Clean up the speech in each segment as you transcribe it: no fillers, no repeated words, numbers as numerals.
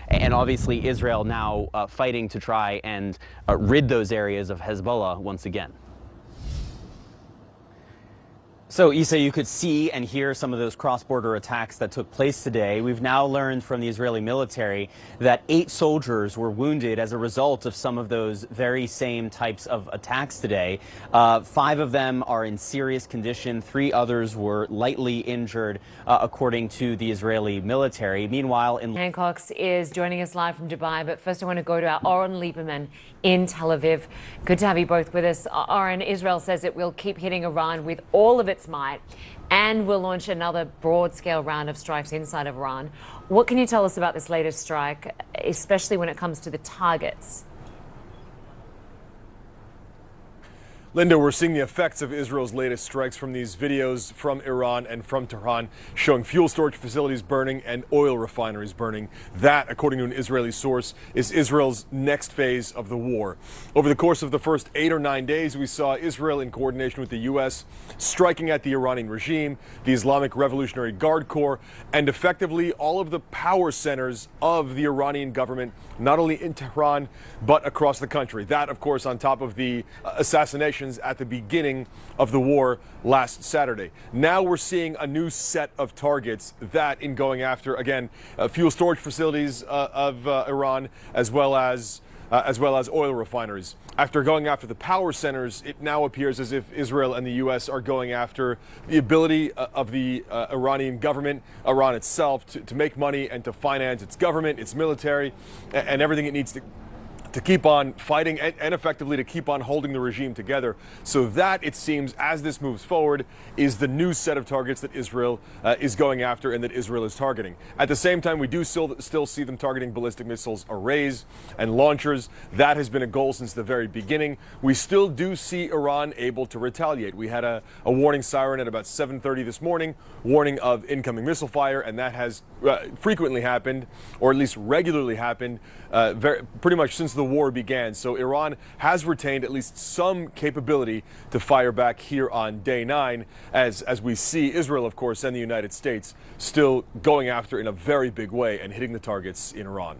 And obviously Israel now fighting to try and rid those areas of Hezbollah once again. So, Issa, you could see and hear some of those cross-border attacks that took place today. We've now learned from the Israeli military that 8 soldiers were wounded as a result of some of those very same types of attacks today. 5 of them are in serious condition. 3 others were lightly injured, according to the Israeli military. Meanwhile, Hancock's is joining us live from Dubai, but first I want to go to our Oren Lieberman in Tel Aviv. Good to have you both with us. Oren, Israel says it will keep hitting Iran with all of its might and will launch another broad-scale round of strikes inside of Iran. What can you tell us about this latest strike, especially when it comes to the targets? Linda, we're seeing the effects of Israel's latest strikes from these videos from Iran and from Tehran showing fuel storage facilities burning and oil refineries burning. That, according to an Israeli source, is Israel's next phase of the war. Over the course of the first 8 or 9 days, we saw Israel, in coordination with the U.S., striking at the Iranian regime, the Islamic Revolutionary Guard Corps, and effectively all of the power centers of the Iranian government, not only in Tehran, but across the country. That, of course, on top of the assassinations at the beginning of the war last Saturday. Now we're seeing a new set of targets that, in going after, again, fuel storage facilities of Iran, as well as oil refineries. After going after the power centers, it now appears as if Israel and the U.S. are going after the ability of the Iranian government, Iran itself, to make money and to finance its government, its military, and everything it needs to keep on fighting and effectively to keep on holding the regime together. So that, it seems, as this moves forward, is the new set of targets that Israel is going after and that Israel is targeting. At the same time, we do still see them targeting ballistic missiles arrays and launchers. That has been a goal since the very beginning. We still do see Iran able to retaliate. We had a warning siren at about 7:30 this morning, warning of incoming missile fire, and that has frequently happened, or at least regularly happened, pretty much since the war began. So Iran has retained at least some capability to fire back here on day 9, as we see Israel, of course, and the United States still going after in a very big way and hitting the targets in Iran.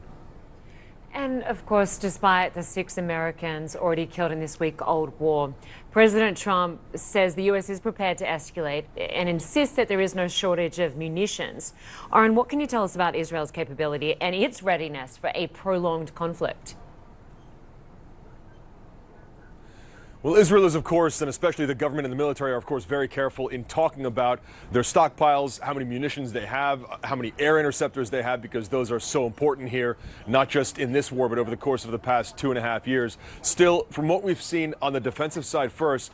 And of course, despite the 6 Americans already killed in this week-old war, President Trump says the U.S. is prepared to escalate and insists that there is no shortage of munitions. Oren, what can you tell us about Israel's capability and its readiness for a prolonged conflict? Well, Israel is, of course, and especially the government and the military are, of course, very careful in talking about their stockpiles, how many munitions they have, how many air interceptors they have, because those are so important here, not just in this war, but over the course of the past 2.5 years. Still, from what we've seen on the defensive side first,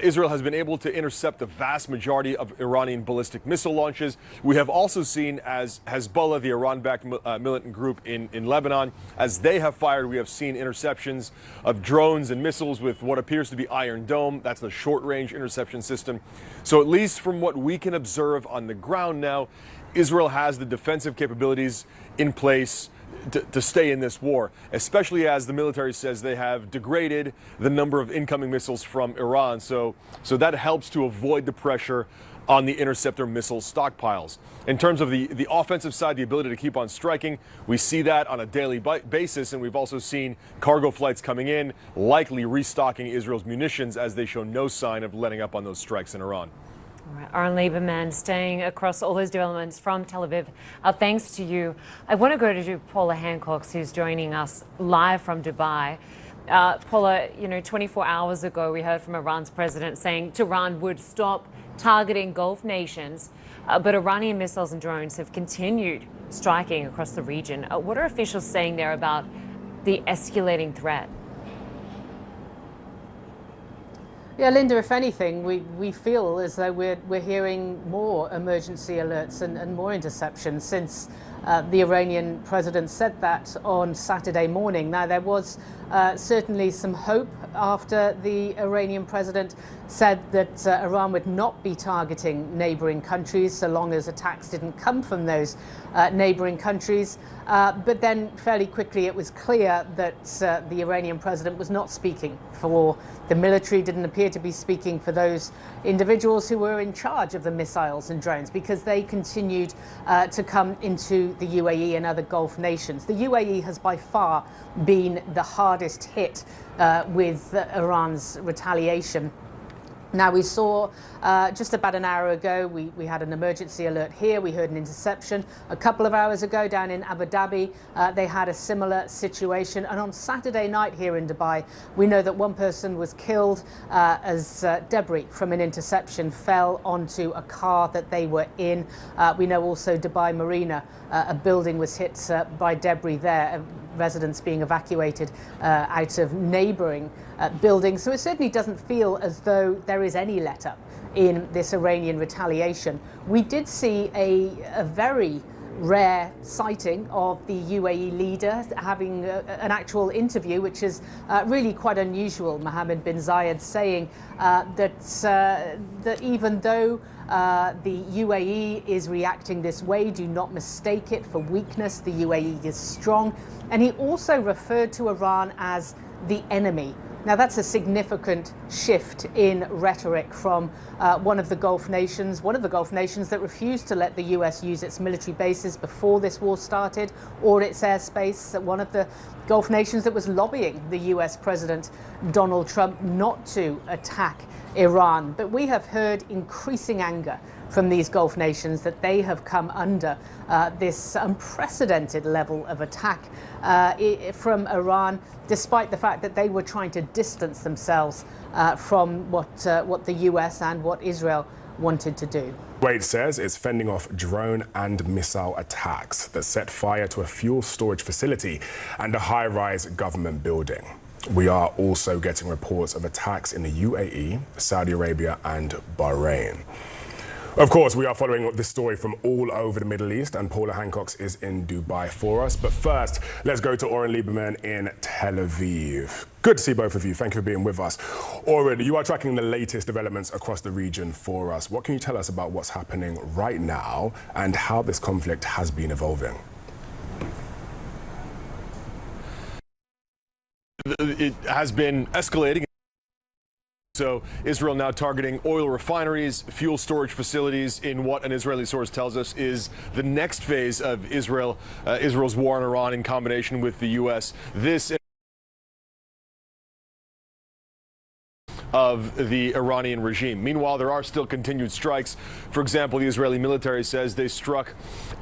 Israel has been able to intercept the vast majority of Iranian ballistic missile launches. We have also seen, as Hezbollah, the Iran-backed militant group in Lebanon, as they have fired, we have seen interceptions of drones and missiles with what appears to be Iron Dome. That's the short-range interception system. So at least from what we can observe on the ground now, Israel has the defensive capabilities in place to stay in this war, especially as the military says they have degraded the number of incoming missiles from Iran. So that helps to avoid the pressure on the interceptor missile stockpiles. In terms of the offensive side, the ability to keep on striking, we see that on a daily basis, and we've also seen cargo flights coming in, likely restocking Israel's munitions as they show no sign of letting up on those strikes in Iran. All right, Oren Lieberman, staying across all those developments from Tel Aviv. Thanks to you. I want to go to Paula Hancock, who's joining us live from Dubai. Paula, 24 hours ago, we heard from Iran's president saying Tehran would stop targeting Gulf nations, but Iranian missiles and drones have continued striking across the region. What are officials saying there about the escalating threat? Yeah, Linda, if anything, we feel as though we're hearing more emergency alerts and more interceptions since the Iranian president said that on Saturday morning. Now, there was certainly some hope after the Iranian president said that Iran would not be targeting neighboring countries so long as attacks didn't come from those neighboring countries. But then fairly quickly it was clear that the Iranian president was not speaking for the military, didn't appear to be speaking for those individuals who were in charge of the missiles and drones, because they continued to come into the UAE and other Gulf nations. The UAE has by far been the hardest hit with Iran's retaliation. Now, we saw just about an hour ago, we had an emergency alert here. We heard an interception. A couple of hours ago down in Abu Dhabi, they had a similar situation. And on Saturday night here in Dubai, we know that one person was killed as debris from an interception fell onto a car that they were in. We know also Dubai Marina, a building was hit by debris there. Residents being evacuated out of neighbouring buildings. So it certainly doesn't feel as though there is any let-up in this Iranian retaliation. We did see a very rare sighting of the UAE leader having an actual interview, which is really quite unusual. Mohammed bin Zayed saying that even though the UAE is reacting this way, do not mistake it for weakness. The UAE is strong. And he also referred to Iran as the enemy. Now, that's a significant shift in rhetoric from one of the Gulf nations that refused to let the US use its military bases before this war started, or its airspace, one of the Gulf nations that was lobbying the US President Donald Trump not to attack Iran. But we have heard increasing anger from these Gulf nations that they have come under this unprecedented level of attack from Iran, despite the fact that they were trying to distance themselves from what the US and what Israel wanted to do. Wade says it's fending off drone and missile attacks that set fire to a fuel storage facility and a high-rise government building. We are also getting reports of attacks in the UAE, Saudi Arabia and Bahrain. Of course, we are following this story from all over the Middle East, and Paula Hancock is in Dubai for us. But first, let's go to Oren Lieberman in Tel Aviv. Good to see both of you. Thank you for being with us. Oren, you are tracking the latest developments across the region for us. What can you tell us about what's happening right now and how this conflict has been evolving? It has been escalating. So Israel now targeting oil refineries, fuel storage facilities in what an Israeli source tells us is the next phase of Israel's war on Iran in combination with the U.S. This of the Iranian regime. Meanwhile, there are still continued strikes. For example, the Israeli military says they struck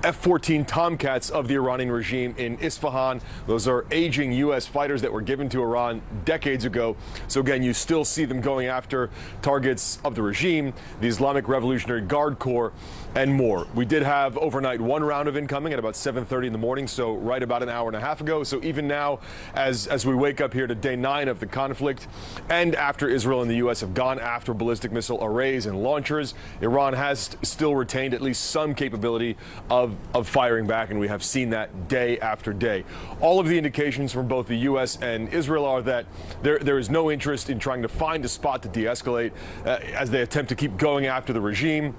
F-14 Tomcats of the Iranian regime in Isfahan. Those are aging U.S. fighters that were given to Iran decades ago. So again, you still see them going after targets of the regime, the Islamic Revolutionary Guard Corps, and more. We did have overnight one round of incoming at about 7:30 in the morning, so right about an hour and a half ago. So even now, as we wake up here to day 9 of the conflict, and after Israel and the U.S. have gone after ballistic missile arrays and launchers, Iran has still retained at least some capability of firing back, and we have seen that day after day. All of the indications from both the U.S. and Israel are that there is no interest in trying to find a spot to de-escalate as they attempt to keep going after the regime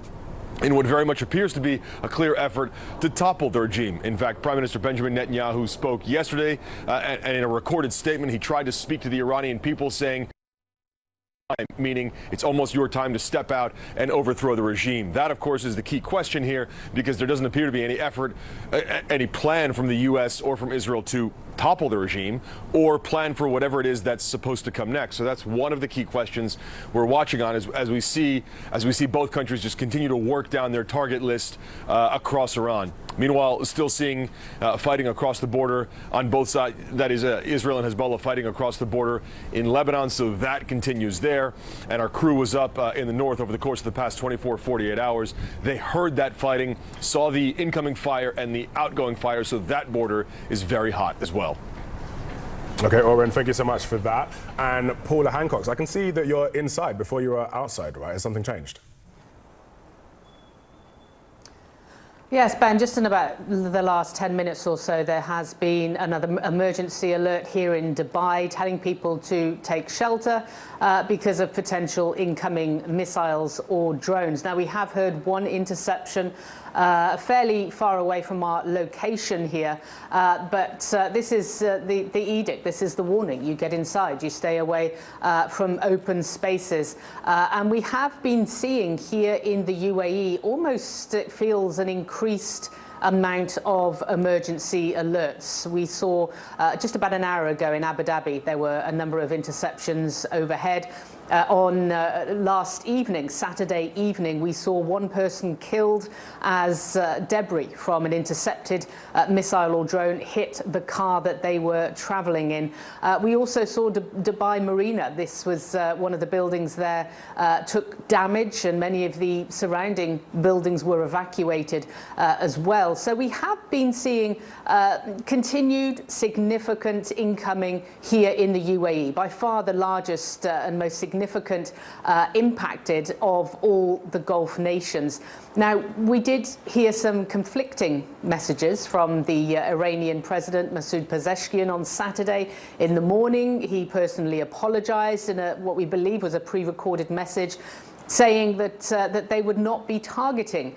in what very much appears to be a clear effort to topple the regime. In fact, Prime Minister Benjamin Netanyahu spoke yesterday, and in a recorded statement, he tried to speak to the Iranian people, saying, meaning it's almost your time to step out and overthrow the regime. That, of course, is the key question here, because there doesn't appear to be any effort, any plan from the U.S. or from Israel to topple the regime or plan for whatever it is that's supposed to come next. So that's one of the key questions we're watching on as we see both countries just continue to work down their target list across Iran. Meanwhile, still seeing fighting across the border on both sides. That is Israel and Hezbollah fighting across the border in Lebanon. So that continues there. And our crew was up in the north over the course of the past 24, 48 hours. They heard that fighting, saw the incoming fire and the outgoing fire. So that border is very hot as well. Okay, Oren, thank you so much for that. And Paula Hancock, I can see that you're inside before you were outside, right? Has something changed? Yes, Ben, just in about the last 10 minutes or so, there has been another emergency alert here in Dubai telling people to take shelter because of potential incoming missiles or drones. Now, we have heard one interception fairly far away from our location here, but this is the edict, this is the warning. You get inside, you stay away from open spaces. And we have been seeing here in the UAE almost, it feels, an increased amount of emergency alerts. We saw just about an hour ago in Abu Dhabi, there were a number of interceptions overhead. On last evening, Saturday evening, we saw one person killed as debris from an intercepted missile or drone hit the car that they were traveling in. We also saw Dubai Marina. This was one of the buildings there took damage, and many of the surrounding buildings were evacuated as well. So we have been seeing continued significant incoming here in the UAE, by far the largest and most significant impacted of all the Gulf nations. Now, we did hear some conflicting messages from the Iranian President Masoud Pezeshkian on Saturday in the morning. He personally apologized in what we believe was a pre-recorded message, saying that they would not be targeting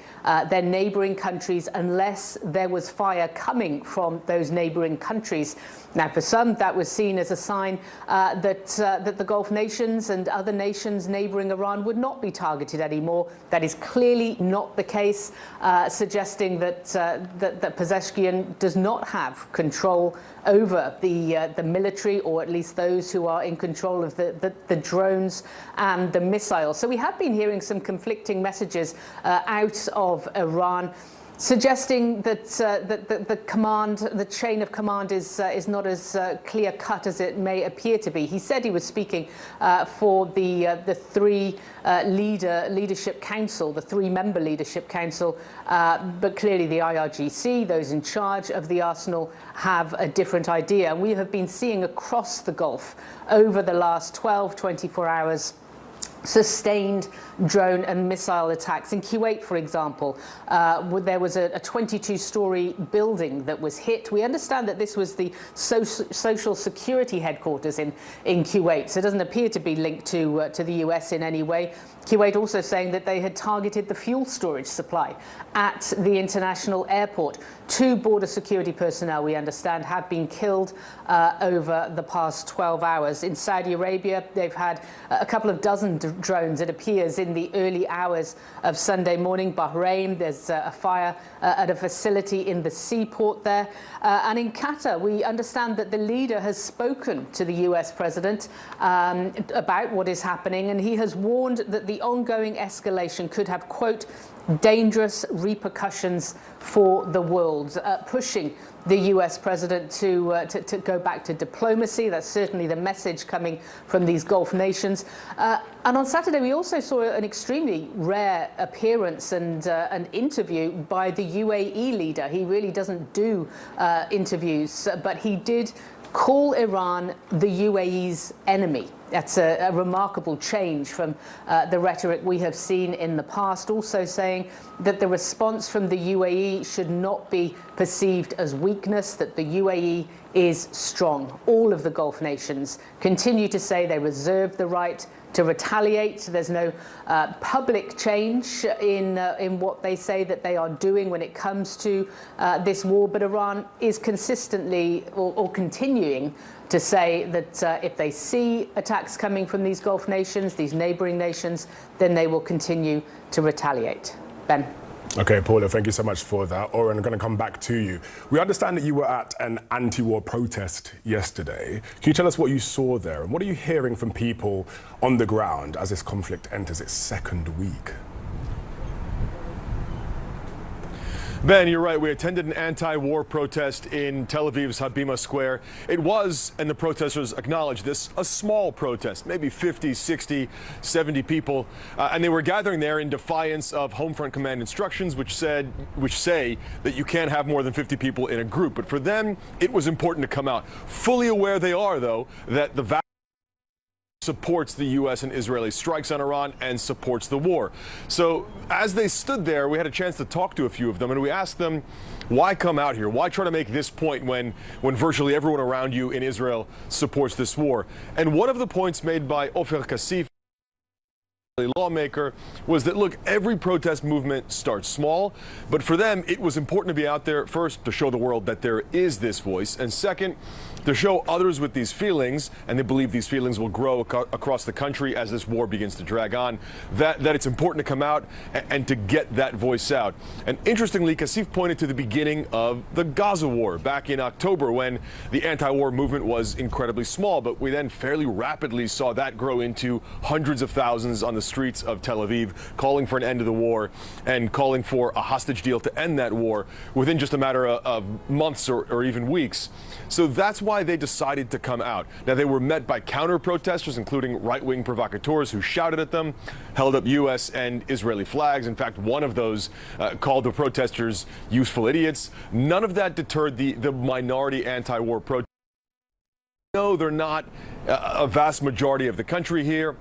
their neighboring countries unless there was fire coming from those neighboring countries. Now, for some, that was seen as a sign that the Gulf nations and other nations neighboring Iran would not be targeted anymore. That is clearly not the case, suggesting that Pezeshkian does not have control over the military, or at least those who are in control of the drones and the missiles. So we have been hearing some conflicting messages out of Iran, suggesting that the chain of command is not as clear cut as it may appear to be. He said he was speaking for the leadership council, the three-member leadership council, but clearly the IRGC, those in charge of the arsenal, have a different idea. And we have been seeing across the Gulf over the last 24 hours sustained drone and missile attacks. In Kuwait, for example, there was a 22-story building that was hit. We understand that this was the social security headquarters in Kuwait, so it doesn't appear to be linked to the US in any way. Kuwait also saying that they had targeted the fuel storage supply at the international airport. 2 border security personnel, we understand, have been killed over the past 12 hours. In Saudi Arabia, they've had a couple of dozen drones, it appears, in the early hours of Sunday morning. Bahrain, there's a fire at a facility in the seaport there. And in Qatar, we understand that the leader has spoken to the US president about what is happening, and he has warned that the ongoing escalation could have, quote, dangerous repercussions for the world, pushing the US president to go back to diplomacy. That's certainly the message coming from these Gulf nations. And on Saturday, we also saw an extremely rare appearance and an interview by the UAE leader. He really doesn't do interviews, but he did call Iran the UAE's enemy. That's a remarkable change from the rhetoric we have seen in the past, also saying that the response from the UAE should not be perceived as weakness, that the UAE is strong. All of the Gulf nations continue to say they reserve the right to retaliate. There's no public change in what they say that they are doing when it comes to this war, but Iran is consistently or continuing to say that if they see attacks coming from these Gulf nations, these neighboring nations, then they will continue to retaliate. Ben. Okay, Paula, thank you so much for that. Oren, I'm going to come back to you. We understand that you were at an anti-war protest yesterday. Can you tell us what you saw there, and what are you hearing from people on the ground as this conflict enters its 2nd week? Ben, you're right. We attended an anti-war protest in Tel Aviv's Habima Square. It was, and the protesters acknowledged this, a small protest, maybe 50, 60, 70 people. And they were gathering there in defiance of Home Front Command instructions, which say that you can't have more than 50 people in a group. But for them, it was important to come out. Fully aware they are, though, that the supports the U.S. and Israeli strikes on Iran and supports the war. So as they stood there, we had a chance to talk to a few of them, and we asked them, why come out here? Why try to make this point when virtually everyone around you in Israel supports this war? And one of the points made by Ofer Kassif lawmaker was that, look, every protest movement starts small, but for them it was important to be out there first to show the world that there is this voice, and second, to show others with these feelings, and they believe these feelings will grow across the country as this war begins to drag on, that it's important to come out and to get that voice out. And interestingly, Kassif pointed to the beginning of the Gaza war back in October, when the anti-war movement was incredibly small, but we then fairly rapidly saw that grow into hundreds of thousands on the streets of Tel Aviv, calling for an end to the war and calling for a hostage deal to end that war within just a matter of months or even weeks. So that's why they decided to come out. Now, they were met by counter-protesters, including right-wing provocateurs who shouted at them, held up U.S. and Israeli flags. In fact, one of those called the protesters useful idiots. None of that deterred the minority anti-war protesters. No, they're not a vast majority of the country here.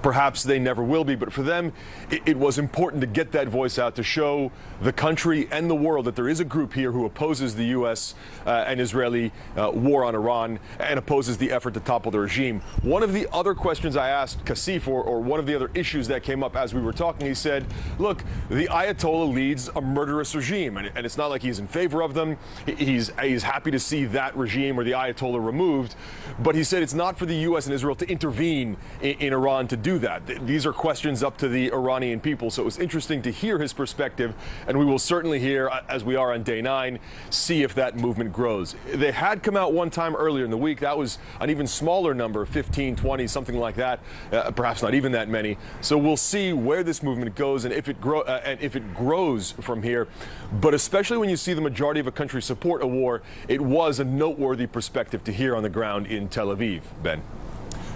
Perhaps they never will be, but for them, it was important to get that voice out, to show the country and the world that there is a group here who opposes the U.S. And Israeli war on Iran and opposes the effort to topple the regime. One of the other questions I asked Kassif, or one of the other issues that came up as we were talking, he said, look, the Ayatollah leads a murderous regime, and it's not like he's in favor of them. He's happy to see that regime or the Ayatollah removed, but he said it's not for the U.S. and Israel to intervene in Iran to do that. These are questions up to the Iranian people. So it was interesting to hear his perspective, and we will certainly hear, as we are on day 9, see if that movement grows. They had come out one time earlier in the week. That was an even smaller number, 15, 20, something like that, perhaps not even that many. So we'll see where this movement goes and if it grows from here. But especially when you see the majority of a country support a war, it was a noteworthy perspective to hear on the ground in Tel Aviv. Ben.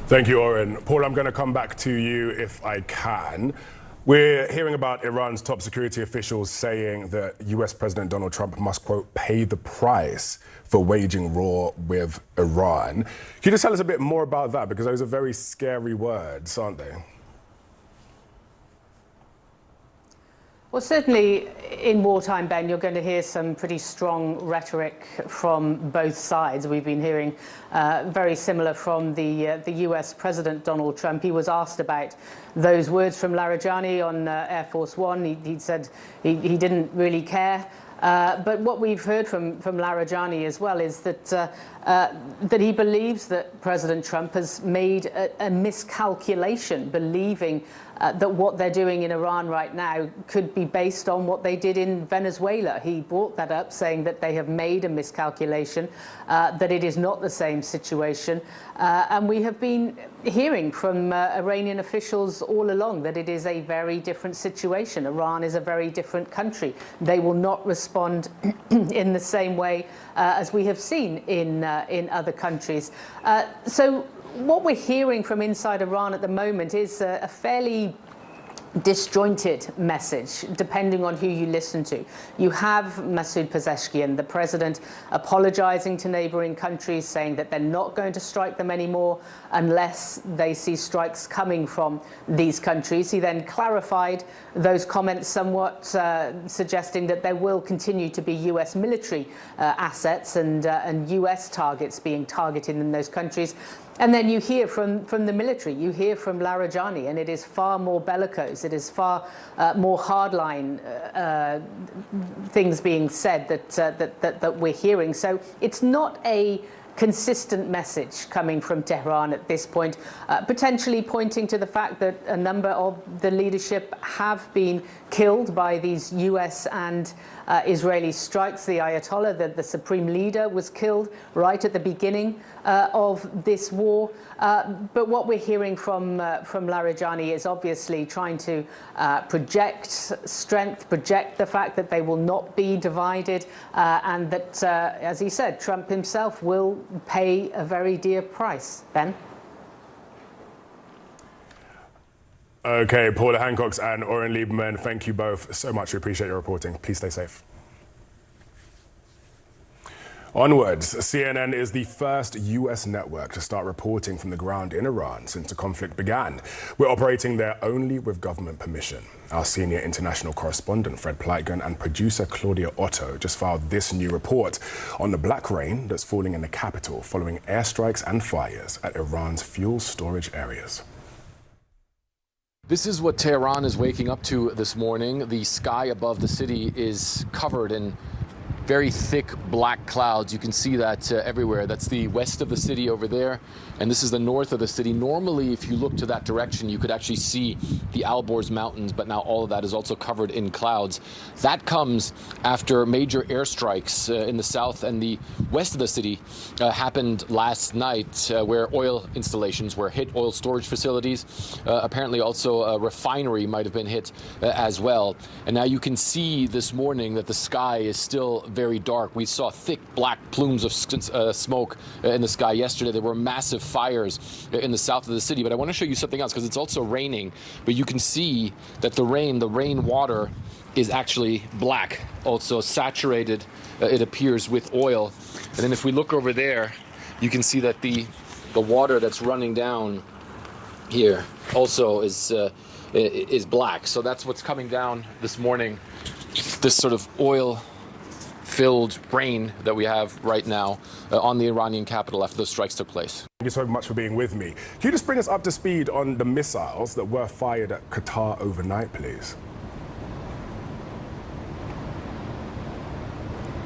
Thank you, Oren. Paul, I'm going to come back to you if I can. We're hearing about Iran's top security officials saying that US President Donald Trump must, quote, pay the price for waging war with Iran. Can you just tell us a bit more about that? Because those are very scary words, aren't they? Well, certainly in wartime, Ben, you're going to hear some pretty strong rhetoric from both sides. We've been hearing very similar from the US President Donald Trump. He was asked about those words from Larijani on Air Force One. He said he didn't really care. But what we've heard from Larijani as well is that he believes that President Trump has made a miscalculation, believing that what they're doing in Iran right now could be based on what they did in Venezuela. He brought that up, saying that they have made a miscalculation, that it is not the same situation. And we have been hearing from Iranian officials all along that it is a very different situation. Iran is a very different country. They will not respond in the same way as we have seen in other countries. So what we're hearing from inside Iran at the moment is a fairly disjointed message, depending on who you listen to. You have Masoud Pezeshkian, the president, apologizing to neighboring countries, saying that they're not going to strike them anymore unless they see strikes coming from these countries. He then clarified those comments somewhat, suggesting that there will continue to be US military assets and US targets being targeted in those countries. And then you hear from the military, you hear from Larijani, and it is far more bellicose. It is far more hardline things being said that we're hearing. So it's not a consistent message coming from Tehran at this point, potentially pointing to the fact that a number of the leadership have been killed by these US and Israeli strikes. The Ayatollah, the supreme leader, was killed right at the beginning of this war. But what we're hearing from Larijani is obviously trying to project strength, project the fact that they will not be divided, and that, as he said, Trump himself will pay a very dear price. Ben? Okay, Paula Hancock and Oren Lieberman, thank you both so much. We appreciate your reporting. Please stay safe. Onwards, CNN is the first US network to start reporting from the ground in Iran since the conflict began. We're operating there only with government permission. Our senior international correspondent, Fred Pleitgen, and producer Claudia Otto just filed this new report on the black rain that's falling in the capital following airstrikes and fires at Iran's fuel storage areas. This is what Tehran is waking up to this morning. The sky above the city is covered in very thick black clouds. You can see that everywhere. That's the west of the city over there, and this is the north of the city. Normally, if you look to that direction, you could actually see the Alborz Mountains, but now all of that is also covered in clouds. That comes after major airstrikes in the south and the west of the city happened last night, where oil installations were hit, oil storage facilities. Apparently also a refinery might have been hit as well. And now you can see this morning that the sky is still very dark. We saw thick black plumes of smoke in the sky yesterday. There were massive fires in the south of the city. But I want to show you something else, because it's also raining. But you can see that the rain water is actually black, also saturated, it appears, with oil. And then if we look over there, you can see that the water that's running down here also is black. So that's what's coming down this morning, this sort of oil-filled rain that we have right now on the Iranian capital after those strikes took place. Thank you so much for being with me. Can you just bring us up to speed on the missiles that were fired at Qatar overnight, please?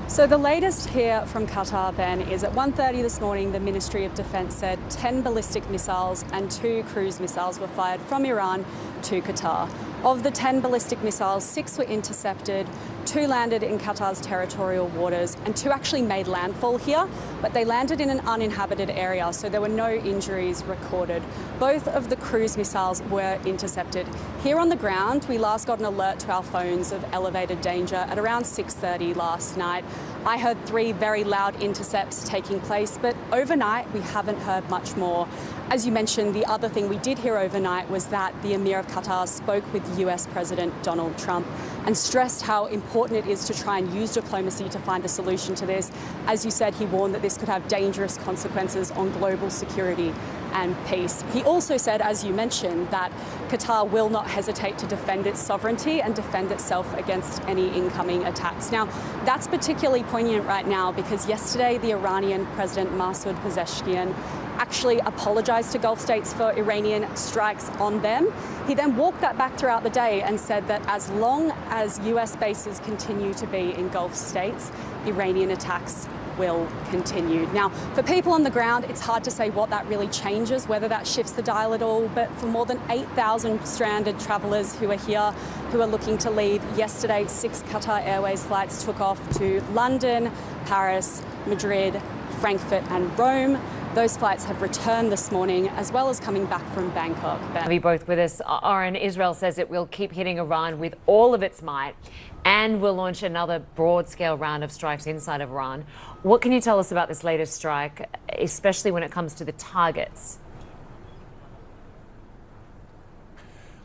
So the latest here from Qatar, Ben, is at 1:30 this morning, the Ministry of Defence said 10 ballistic missiles and 2 cruise missiles were fired from Iran to Qatar. Of the 10 ballistic missiles, 6 were intercepted, 2 landed in Qatar's territorial waters, and 2 actually made landfall here, but they landed in an uninhabited area, so there were no injuries recorded. Both of the cruise missiles were intercepted. Here on the ground, we last got an alert to our phones of elevated danger at around 6:30 last night. I heard 3 very loud intercepts taking place, but overnight we haven't heard much more. As you mentioned, the other thing we did hear overnight was that the Emir of Qatar spoke with US President Donald Trump and stressed how important it is to try and use diplomacy to find a solution to this. As you said, he warned that this could have dangerous consequences on global security and peace. He also said, as you mentioned, that Qatar will not hesitate to defend its sovereignty and defend itself against any incoming attacks. Now, that's particularly poignant right now because yesterday the Iranian President Masoud Pezeshkian actually apologized to Gulf states for Iranian strikes on them. He then walked that back throughout the day and said that as long as US bases continue to be in Gulf states, Iranian attacks will continue. Now, for people on the ground, it's hard to say what that really changes, whether that shifts the dial at all, but for more than 8,000 stranded travellers who are here, who are looking to leave, yesterday 6 Qatar Airways flights took off to London, Paris, Madrid, Frankfurt and Rome. Those flights have returned this morning, as well as coming back from Bangkok. Be both with us. Aaron, Israel says it will keep hitting Iran with all of its might and will launch another broad-scale round of strikes inside of Iran. What can you tell us about this latest strike, especially when it comes to the targets?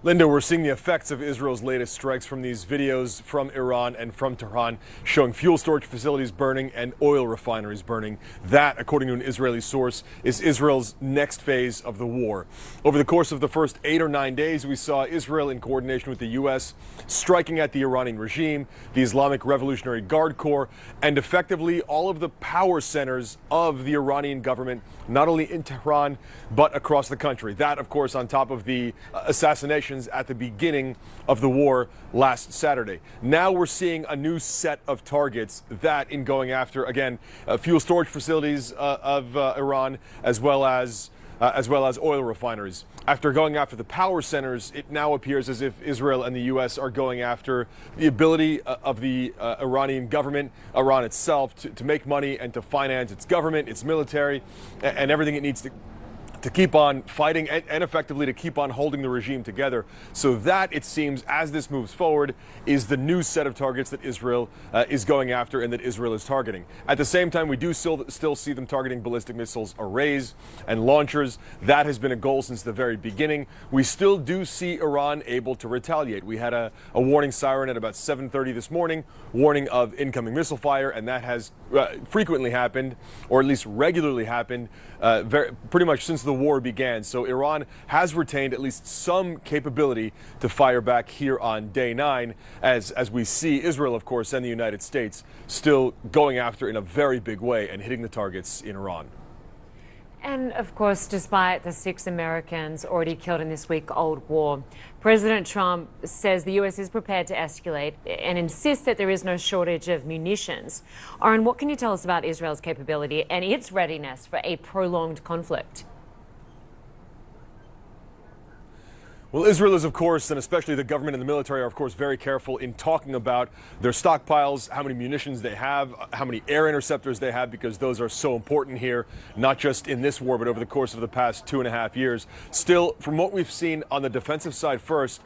Linda, we're seeing the effects of Israel's latest strikes from these videos from Iran and from Tehran showing fuel storage facilities burning and oil refineries burning. That, according to an Israeli source, is Israel's next phase of the war. Over the course of the first 8 or 9 days, we saw Israel, in coordination with the U.S., striking at the Iranian regime, the Islamic Revolutionary Guard Corps, and effectively all of the power centers of the Iranian government, not only in Tehran, but across the country. That, of course, on top of the assassinations at the beginning of the war last Saturday. Now we're seeing a new set of targets that, in going after, again, fuel storage facilities of Iran, as well as oil refineries. After going after the power centers, it now appears as if Israel and the U.S. are going after the ability of the Iranian government, Iran itself, to make money and to finance its government, its military, and everything it needs to keep on fighting and effectively to keep on holding the regime together. So that, it seems, as this moves forward, is the new set of targets that Israel is going after and that Israel is targeting. At the same time, we do still see them targeting ballistic missiles arrays and launchers. That has been a goal since the very beginning. We still do see Iran able to retaliate. We had a warning siren at about 7:30 this morning, warning of incoming missile fire, and that has frequently happened, or at least regularly happened, pretty much since the war began. So Iran has retained at least some capability to fire back here on day 9, as we see Israel, of course, and the United States still going after in a very big way and hitting the targets in Iran. And of course, despite the 6 Americans already killed in this week-old war, President Trump says the US is prepared to escalate and insists that there is no shortage of munitions. Aaron, what can you tell us about Israel's capability and its readiness for a prolonged conflict? Well, Israel is, of course, and especially the government and the military are, of course, very careful in talking about their stockpiles, how many munitions they have, how many air interceptors they have, because those are so important here, not just in this war, but over the course of the past 2.5 years. Still, from what we've seen on the defensive side first,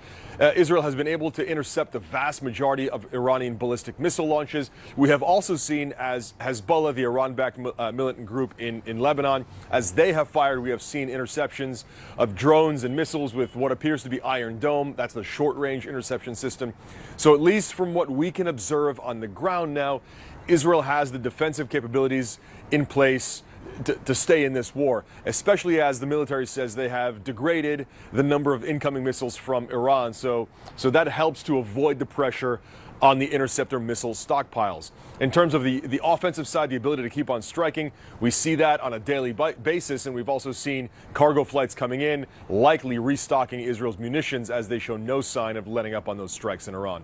Israel has been able to intercept the vast majority of Iranian ballistic missile launches. We have also seen as Hezbollah, the Iran-backed militant group in Lebanon, as they have fired, we have seen interceptions of drones and missiles with what appears to be Iron Dome. That's the short-range interception system. So at least from what we can observe on the ground now, Israel has the defensive capabilities in place to stay in this war, especially as the military says they have degraded the number of incoming missiles from Iran. So that helps to avoid the pressure on the interceptor missile stockpiles. In terms of the offensive side, the ability to keep on striking, we see that on a daily basis, and we've also seen cargo flights coming in, likely restocking Israel's munitions as they show no sign of letting up on those strikes in Iran.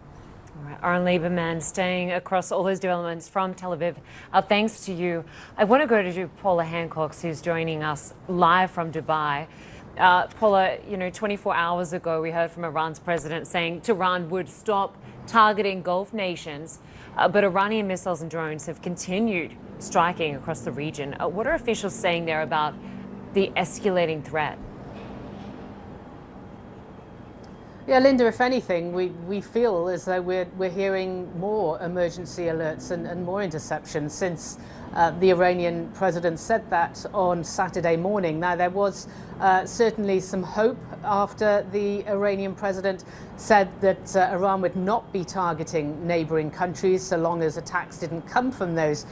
All right, Aaron Lieberman staying across all those developments from Tel Aviv. Thanks to you. I want to go to Paula Hancock, who's joining us live from Dubai. Paula, 24 hours ago, we heard from Iran's president saying Tehran would stop targeting Gulf nations, but Iranian missiles and drones have continued striking across the region. What are officials saying there about the escalating threat? Yeah, Linda, if anything, we feel as though we're hearing more emergency alerts and more interceptions since the Iranian president said that on Saturday morning. Now, there was certainly some hope after the Iranian president said that Iran would not be targeting neighboring countries so long as attacks didn't come from those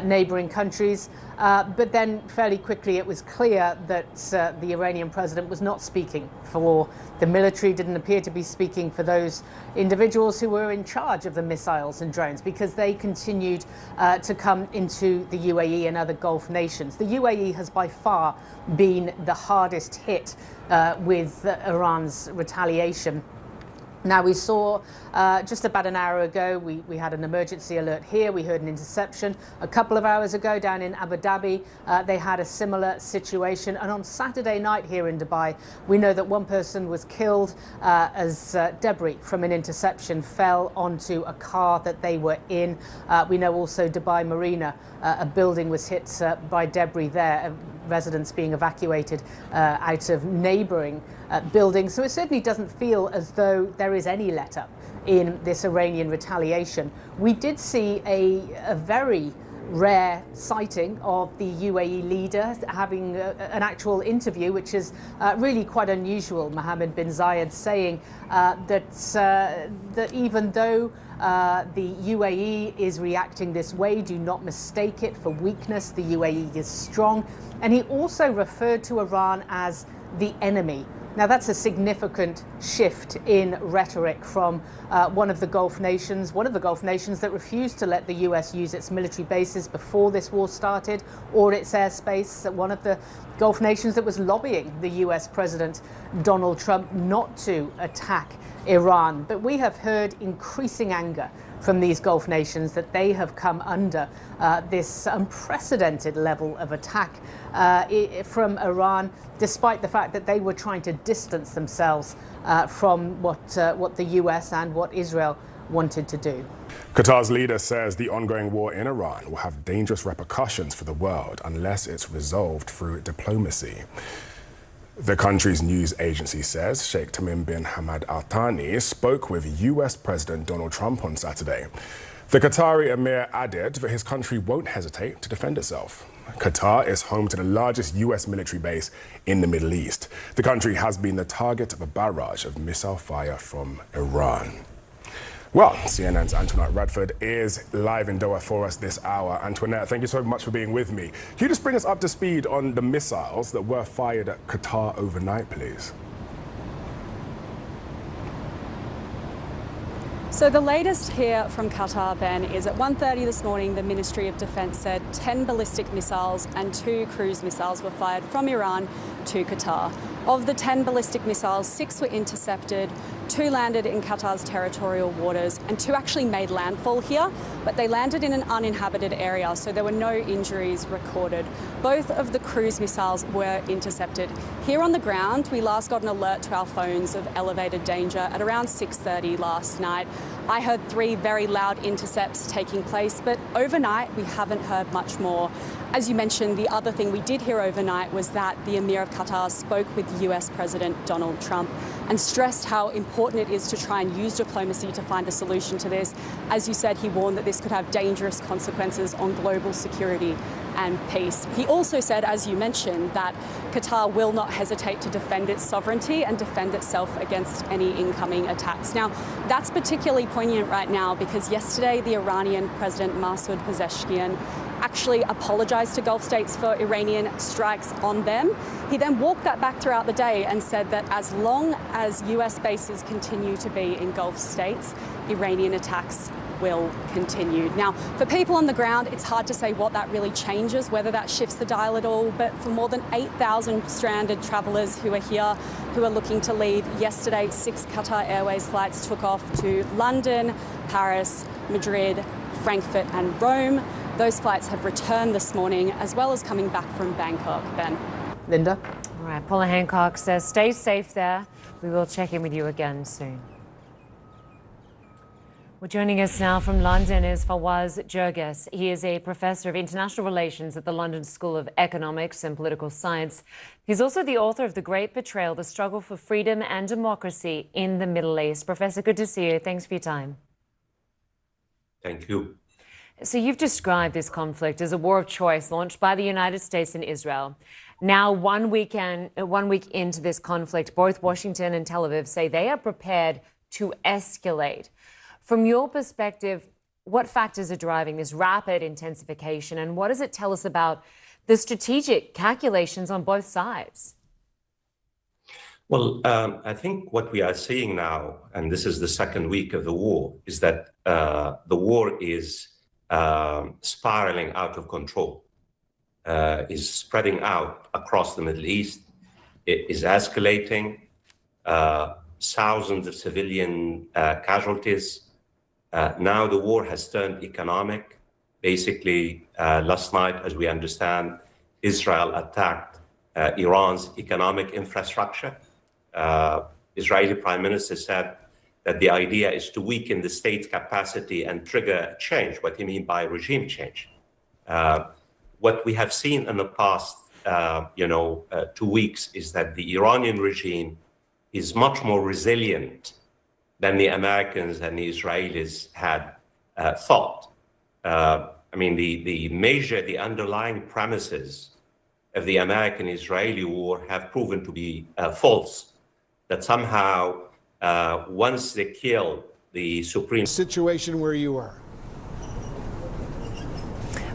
neighboring countries. But then fairly quickly it was clear that the Iranian president was not speaking for the military, didn't appear to be speaking for those individuals who were in charge of the missiles and drones, because they continued to come into the UAE and other Gulf nations. The UAE has by far been the hardest hit with Iran's retaliation. Now, we saw just about an hour ago, we had an emergency alert here. We heard an interception. A couple of hours ago down in Abu Dhabi, they had a similar situation. And on Saturday night here in Dubai, we know that one person was killed as debris from an interception fell onto a car that they were in. We know also Dubai Marina, a building was hit by debris there, residents being evacuated out of neighboring buildings. So it certainly doesn't feel as though there is any let-up in this Iranian retaliation. We did see a very rare sighting of the UAE leader having an actual interview, which is really quite unusual. Mohammed bin Zayed saying that even though the UAE is reacting this way, do not mistake it for weakness. The UAE is strong. And he also referred to Iran as the enemy. Now, that's a significant shift in rhetoric from one of the Gulf nations that refused to let the US use its military bases before this war started, or its airspace, one of the Gulf nations that was lobbying the US President Donald Trump not to attack Iran. But we have heard increasing anger from these Gulf nations that they have come under this unprecedented level of attack from Iran, despite the fact that they were trying to distance themselves from what the US and what Israel wanted to do. Qatar's leader says the ongoing war in Iran will have dangerous repercussions for the world unless it's resolved through diplomacy. The country's news agency says Sheikh Tamim bin Hamad Al Thani spoke with US President Donald Trump on Saturday. The Qatari emir added that his country won't hesitate to defend itself. Qatar is home to the largest US military base in the Middle East. The country has been the target of a barrage of missile fire from Iran. Well, CNN's Antoinette Radford is live in Doha for us this hour. Antoinette, thank you so much for being with me. Can you just bring us up to speed on the missiles that were fired at Qatar overnight, please? So the latest here from Qatar, Ben, is at 1:30 this morning, the Ministry of Defence said 10 ballistic missiles and 2 cruise missiles were fired from Iran to Qatar. Of the 10 ballistic missiles, 6 were intercepted, 2 landed in Qatar's territorial waters, and 2 actually made landfall here, but they landed in an uninhabited area, so there were no injuries recorded. Both of the cruise missiles were intercepted. Here on the ground, we last got an alert to our phones of elevated danger at around 6:30 last night. I heard 3 very loud intercepts taking place, but overnight we haven't heard much more. As you mentioned, the other thing we did hear overnight was that the Emir of Qatar spoke with US President Donald Trump and stressed how important it is to try and use diplomacy to find a solution to this. As you said, he warned that this could have dangerous consequences on global security and peace. He also said, as you mentioned, that Qatar will not hesitate to defend its sovereignty and defend itself against any incoming attacks. Now, that's particularly poignant right now because yesterday the Iranian President Masoud Pezeshkian actually apologized to Gulf states for Iranian strikes on them. He then walked that back throughout the day and said that as long as US bases continue to be in Gulf states, Iranian attacks will continue. Now, for people on the ground, it's hard to say what that really changes, whether that shifts the dial at all, but for more than 8,000 stranded travellers who are here, who are looking to leave, yesterday 6 Qatar Airways flights took off to London, Paris, Madrid, Frankfurt and Rome. Those flights have returned this morning, as well as coming back from Bangkok. Ben. Linda? All right, Paula Hancock says stay safe there. We will check in with you again soon. Well, joining us now from London is Fawaz Jurgis. He is a professor of international relations at the London School of Economics and Political Science. He's also the author of The Great Betrayal, The Struggle for Freedom and Democracy in the Middle East. Professor, good to see you. Thanks for your time. Thank you. So you've described this conflict as a war of choice launched by the United States and Israel. Now, 1 week into this conflict, both Washington and Tel Aviv say they are prepared to escalate. From your perspective, what factors are driving this rapid intensification, and what does it tell us about the strategic calculations on both sides? Well, I think what we are seeing now, and this is the second week of the war, is that the war is spiraling out of control, is spreading out across the Middle East. It is escalating, thousands of civilian casualties. Now the war has turned economic. Basically, last night, as we understand, Israel attacked Iran's economic infrastructure. Israeli Prime Minister said that the idea is to weaken the state's capacity and trigger change. What do you mean by regime change? What we have seen in the past, 2 weeks is that the Iranian regime is much more resilient than the Americans and the Israelis had thought. The underlying premises of the American-Israeli war have proven to be false, that somehow once they kill the supreme situation where you are.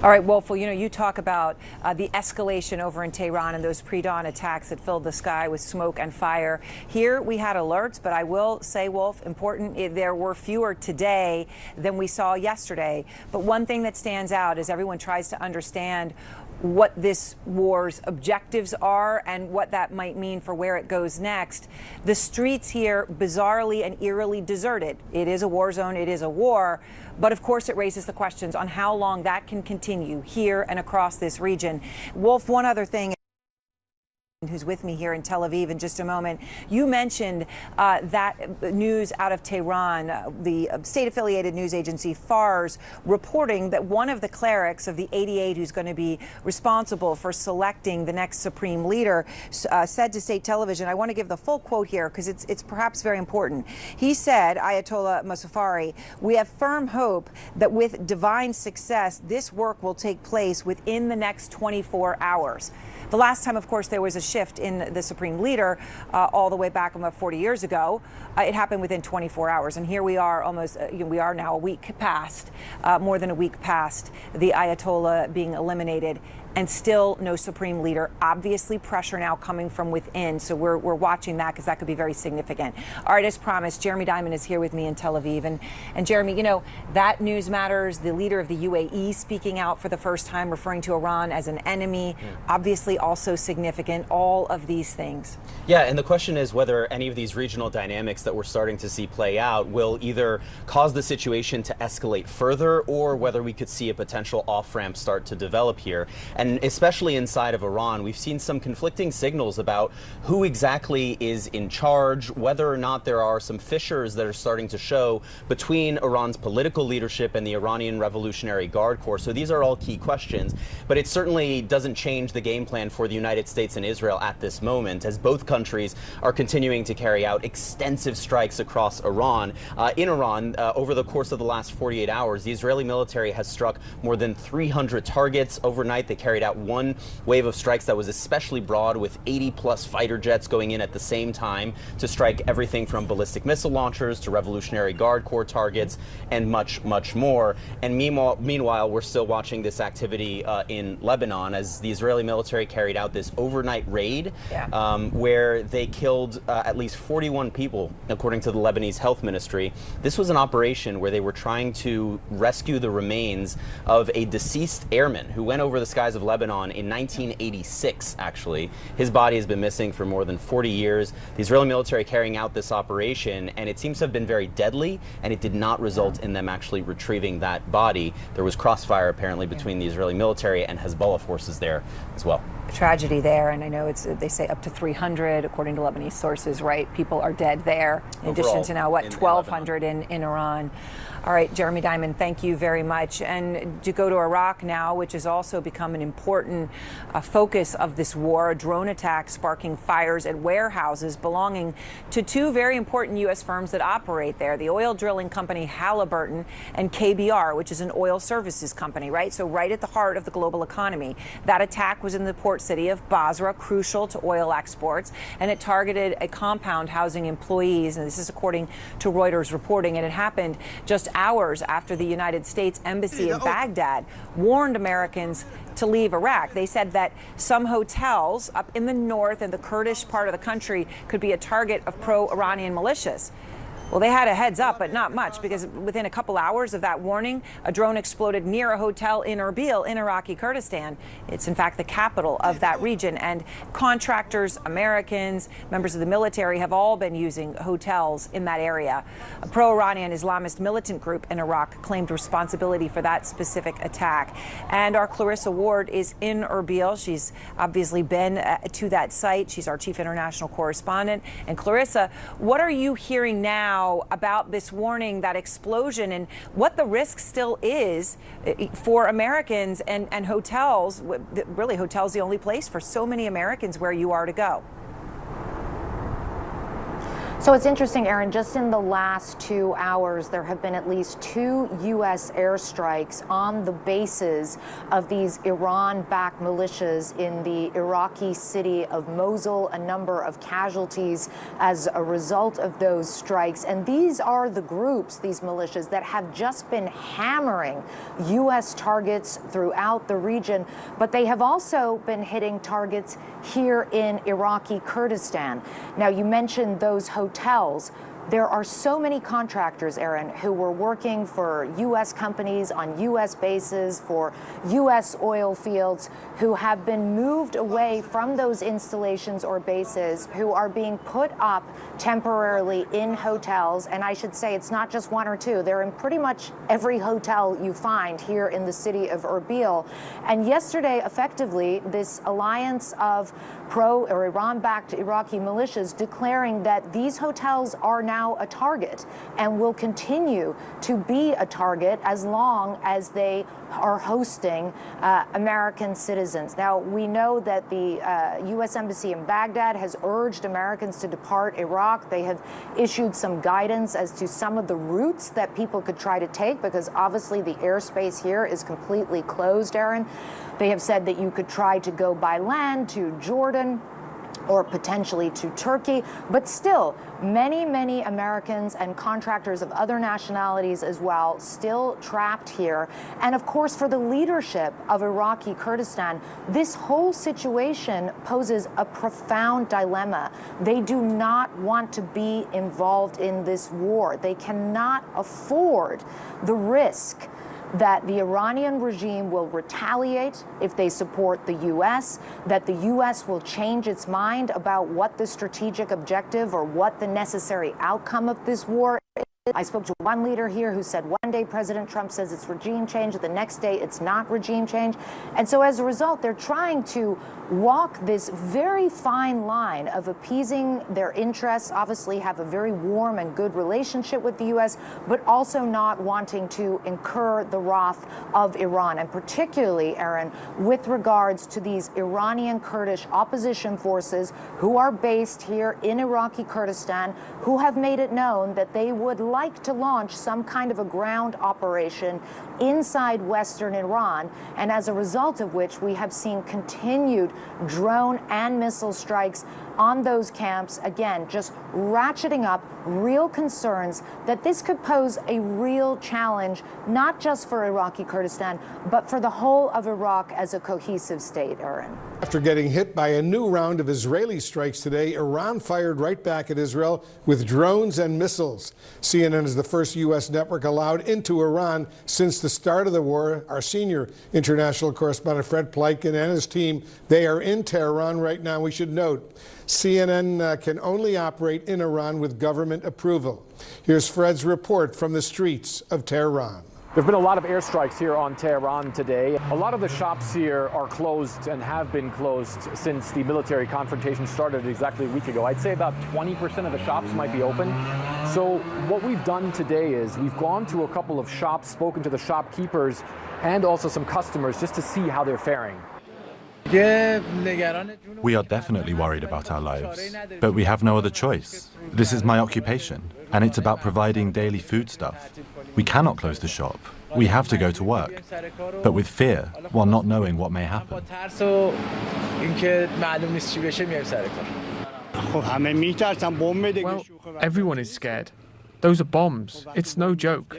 All right, Wolf, well, you talk about the escalation over in Tehran and those pre-dawn attacks that filled the sky with smoke and fire. Here we had alerts, but I will say, Wolf, important, there were fewer today than we saw yesterday. But one thing that stands out as everyone tries to understand what this war's objectives are and what that might mean for where it goes next. The streets here, bizarrely and eerily deserted. It is a war zone, it is a war, but of course it raises the questions on how long that can continue here and across this region. Wolf, one other thing, who's with me here in Tel Aviv in just a moment. You mentioned that news out of Tehran, the state-affiliated news agency Fars, reporting that one of the clerics of the 88 who's going to be responsible for selecting the next supreme leader said to state television, I want to give the full quote here because it's perhaps very important. He said, Ayatollah Mosafari, we have firm hope that with divine success, this work will take place within the next 24 hours. The last time, of course, there was a shift in the supreme leader all the way back about 40 years ago. It happened within 24 hours. And here we are almost, we are now a week past, more than a week past the Ayatollah being eliminated. and still no supreme leader. Obviously, pressure now coming from within. So we're watching that because that could be very significant. All right, as promised, Jeremy Diamond is here with me in Tel Aviv. And Jeremy, you know, that news matters. The leader of the UAE speaking out for the first time, referring to Iran as an enemy, obviously also significant. All of these things. Yeah, and the question is whether any of these regional dynamics that we're starting to see play out will either cause the situation to escalate further or whether we could see a potential off-ramp start to develop here. And especially inside of Iran, we've seen some conflicting signals about who exactly is in charge, whether or not there are some fissures that are starting to show between Iran's political leadership and the Iranian Revolutionary Guard Corps. So these are all key questions, but it certainly doesn't change the game plan for the United States and Israel at this moment, as both countries are continuing to carry out extensive strikes across Iran. In Iran, over the course of the last 48 hours, the Israeli military has struck more than 300 targets overnight. They carried out one wave of strikes that was especially broad, with 80-plus fighter jets going in at the same time to strike everything from ballistic missile launchers to Revolutionary Guard Corps targets and much, much more. And meanwhile, we're still watching this activity in Lebanon as the Israeli military carried out this overnight raid where they killed at least 41 people, according to the Lebanese Health Ministry. This was an operation where they were trying to rescue the remains of a deceased airman who went over the skies of Lebanon in 1986, actually. His body has been missing for more than 40 years. The Israeli military carrying out this operation, and it seems to have been very deadly, and it did not result in them actually retrieving that body. There was crossfire, apparently, between the Israeli military and Hezbollah forces there as well. Tragedy there, and I know they say up to 300, according to Lebanese sources, right? People are dead there, in addition to now, what, 1,200 in Iran. All right, Jeremy Diamond, thank you very much. And to go to Iraq now, which has also become an important focus of this war, a drone attack sparking fires at warehouses belonging to two very important U.S. firms that operate there, the oil drilling company Halliburton and KBR, which is an oil services company, right? So right at the heart of the global economy. That attack was in the port city of Basra, crucial to oil exports, and it targeted a compound housing employees. And this is according to Reuters reporting. And it happened just hours after the United States Embassy in Baghdad warned Americans to leave Iraq. They said that some hotels up in the north and the Kurdish part of the country could be a target of pro-Iranian militias. Well, they had a heads up, but not much, because within a couple hours of that warning, a drone exploded near a hotel in Erbil in Iraqi Kurdistan. It's, in fact, the capital of that region. And contractors, Americans, members of the military have all been using hotels in that area. A pro-Iranian Islamist militant group in Iraq claimed responsibility for that specific attack. And our Clarissa Ward is in Erbil. She's obviously been to that site. She's our chief international correspondent. And Clarissa, what are you hearing now about this warning, that explosion, and what the risk still is for Americans and hotels? Really, hotels the only place for so many Americans where you are to go. So it's interesting, Erin, just in the last 2 hours, there have been at least 2 U.S. airstrikes on the bases of these Iran-backed militias in the Iraqi city of Mosul, a number of casualties as a result of those strikes. And these are the groups, these militias, that have just been hammering U.S. targets throughout the region, but they have also been hitting targets here in Iraqi Kurdistan. Now, you mentioned those hotels. There are so many contractors, Erin, who were working for U.S. companies on U.S. bases, for U.S. oil fields, who have been moved away from those installations or bases, who are being put up temporarily in hotels. And I should say it's not just one or two. They're in pretty much every hotel you find here in the city of Erbil. And yesterday, effectively, this alliance of pro or Iran-backed Iraqi militias declaring that these hotels are now a target and will continue to be a target as long as they are hosting American citizens. Now, we know that the U.S. Embassy in Baghdad has urged Americans to depart Iraq. They have issued some guidance as to some of the routes that people could try to take, because obviously the airspace here is completely closed, Erin. They have said that you could try to go by land to Jordan, or potentially to Turkey, but still many Americans and contractors of other nationalities as well still trapped here. And of course, for the leadership of Iraqi Kurdistan, this whole situation poses a profound dilemma. They do not want to be involved in this war. They cannot afford the risk that the Iranian regime will retaliate if they support the U.S., that the U.S. will change its mind about what the strategic objective or what the necessary outcome of this war is. I spoke to one leader here who said one day President Trump says it's regime change, the next day it's not regime change. And so as a result, they're trying to walk this very fine line of appeasing their interests, obviously have a very warm and good relationship with the U.S., but also not wanting to incur the wrath of Iran, and particularly, Aaron, with regards to these Iranian Kurdish opposition forces who are based here in Iraqi Kurdistan, who have made it known that they would like to launch some kind of a ground operation inside Western Iran, and as a result of which we have seen continued drone and missile strikes on those camps, again, just ratcheting up real concerns that this could pose a real challenge, not just for Iraqi Kurdistan, but for the whole of Iraq as a cohesive state, Aaron. After getting hit by a new round of Israeli strikes today, Iran fired right back at Israel with drones and missiles. CNN is the first U.S. network allowed into Iran since the start of the war. Our senior international correspondent, Fred Pleitgen, and his team, they are in Tehran right now. We should note, CNN can only operate in Iran with government approval. Here's Fred's report from the streets of Tehran. There have been a lot of airstrikes here on Tehran today. A lot of the shops here are closed and have been closed since the military confrontation started exactly a week ago. I'd say about 20% of the shops might be open. So what we've done today is we've gone to a couple of shops, spoken to the shopkeepers and also some customers just to see how they're faring. We are definitely worried about our lives, but we have no other choice. This is my occupation, and it's about providing daily foodstuff. We cannot close the shop. We have to go to work, but with fear, while not knowing what may happen. Well, everyone is scared. Those are bombs. It's no joke.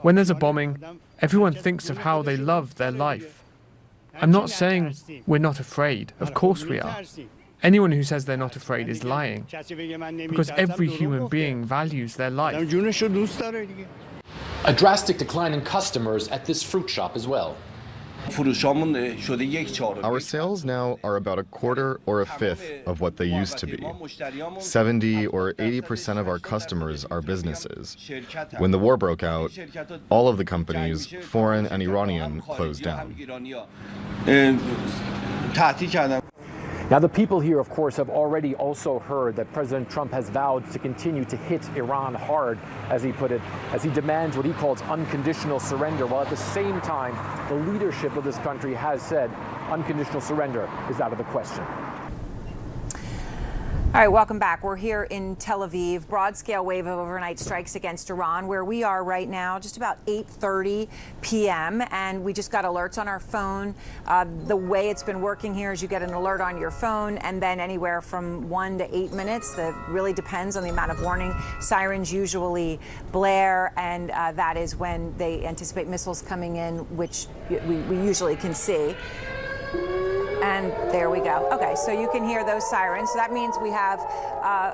When there's a bombing, everyone thinks of how they love their life. I'm not saying we're not afraid. Of course we are. Anyone who says they're not afraid is lying, because every human being values their life. A drastic decline in customers at this fruit shop as well. Our sales now are about a quarter or a fifth of what they used to be. 70 or 80% of our customers are businesses. When the war broke out, all of the companies, foreign and Iranian, closed down. Now, the people here, of course, have already also heard that President Trump has vowed to continue to hit Iran hard, as he put it, as he demands what he calls unconditional surrender, while at the same time, the leadership of this country has said unconditional surrender is out of the question. All right, welcome back. We're here in Tel Aviv. Broad-scale wave of overnight strikes against Iran, where we are right now, just about 8:30 p.m. And we just got alerts on our phone. The way it's been working here is you get an alert on your phone, and then anywhere from 1 to 8 minutes. That really depends on the amount of warning. Sirens usually blare, and that is when they anticipate missiles coming in, which we usually can see. And there we go. Okay, so you can hear those sirens. So that means we have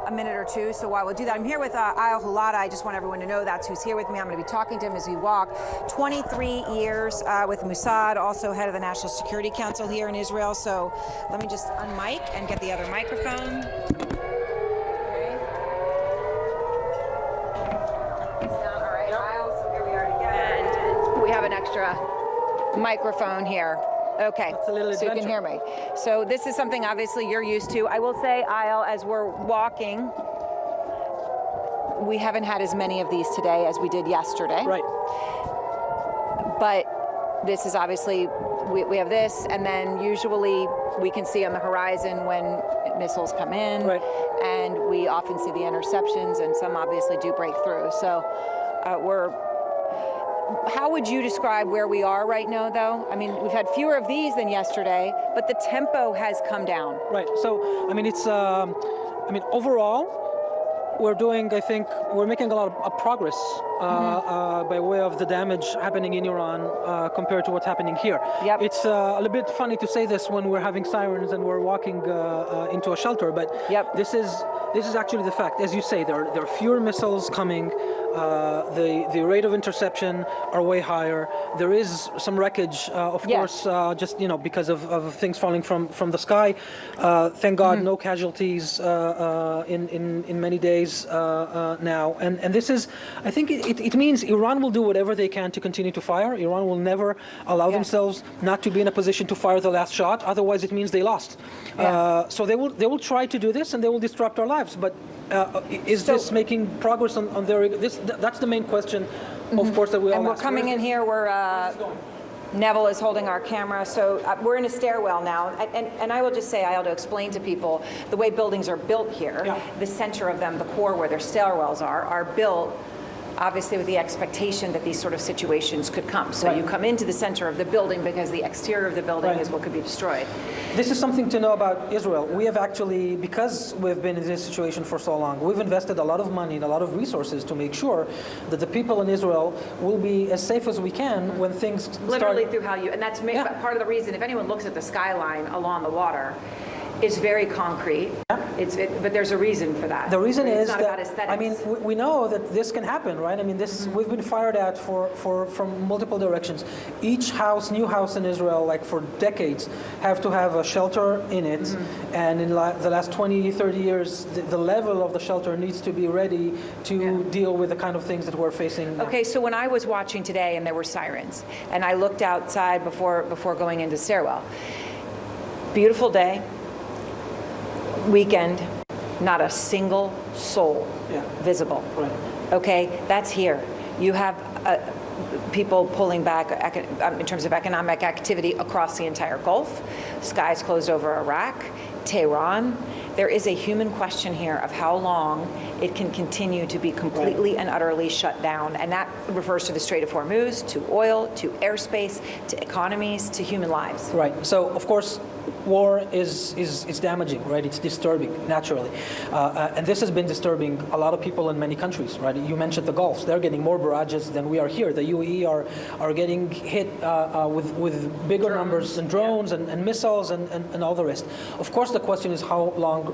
a minute or two. So while we'll do that, I'm here with Ayal Hulata. I just want everyone to know that's who's here with me. I'm going to be talking to him as we walk. 23 years with Mossad, also head of the National Security Council here in Israel. So let me just unmic and get the other microphone. All right, Ayal, so here we are again. And we have an extra microphone here. Okay, so you can hear me. So this is something obviously you're used to. I will say, Ayal, as we're walking, we haven't had as many of these today as we did yesterday. Right. But this is obviously, we have this, and then usually we can see on the horizon when missiles come in. Right. And we often see the interceptions, and some obviously do break through. So we're How would you describe where we are right now, though? I mean, we've had fewer of these than yesterday, but the tempo has come down. Right. So, I mean, it's, overall, we're doing, I think, we're making a lot of progress by way of the damage happening in Iran compared to what's happening here. Yep. It's a little bit funny to say this when we're having sirens and we're walking into a shelter, but this is actually the fact. As you say, there are fewer missiles coming. The rate of interception are way higher. There is some wreckage, of course, just because of things falling from the sky. Thank God, no casualties in many days now. And this is, I think, it means Iran will do whatever they can to continue to fire. Iran will never allow themselves not to be in a position to fire the last shot. Otherwise, it means they lost. So they will try to do this, and they will disrupt our lives. But is this making progress on their? That's the main question, of course, that we all ask. And we're coming in here. Neville is holding our camera, so we're in a stairwell now. And I will just say, I'll explain to people the way buildings are built here. The center of them, the core where their stairwells are built obviously with the expectation that these sort of situations could come. So you come into the center of the building because the exterior of the building is what could be destroyed. This is something to know about Israel. We have actually, because we've been in this situation for so long, we've invested a lot of money and a lot of resources to make sure that the people in Israel will be as safe as we can when things Literally through how you, and that's part of the reason, if anyone looks at the skyline along the water, it's very concrete. But there's a reason for that. The reason is not about aesthetics. I mean, we know that this can happen, right? I mean, we've been fired at from multiple directions. Each new house in Israel, like for decades, have to have a shelter in it. And in the last 20, 30 years, the level of the shelter needs to be ready to deal with the kind of things that we're facing now. Okay, so when I was watching today and there were sirens, and I looked outside before going into stairwell, beautiful day, weekend, not a single soul visible. Okay, that's here. You have people pulling back in terms of economic activity across the entire Gulf. Skies closed over Iraq, Tehran. There is a human question here of how long it can continue to be completely and utterly shut down. And that refers to the Strait of Hormuz, to oil, to airspace, to economies, to human lives. Right. So, of course, war is damaging, right? It's disturbing, naturally. And this has been disturbing a lot of people in many countries, right? You mentioned the Gulf. They're getting more barrages than we are here. The UAE are getting hit with bigger numbers and drones and missiles and all the rest. Of course, the question is how long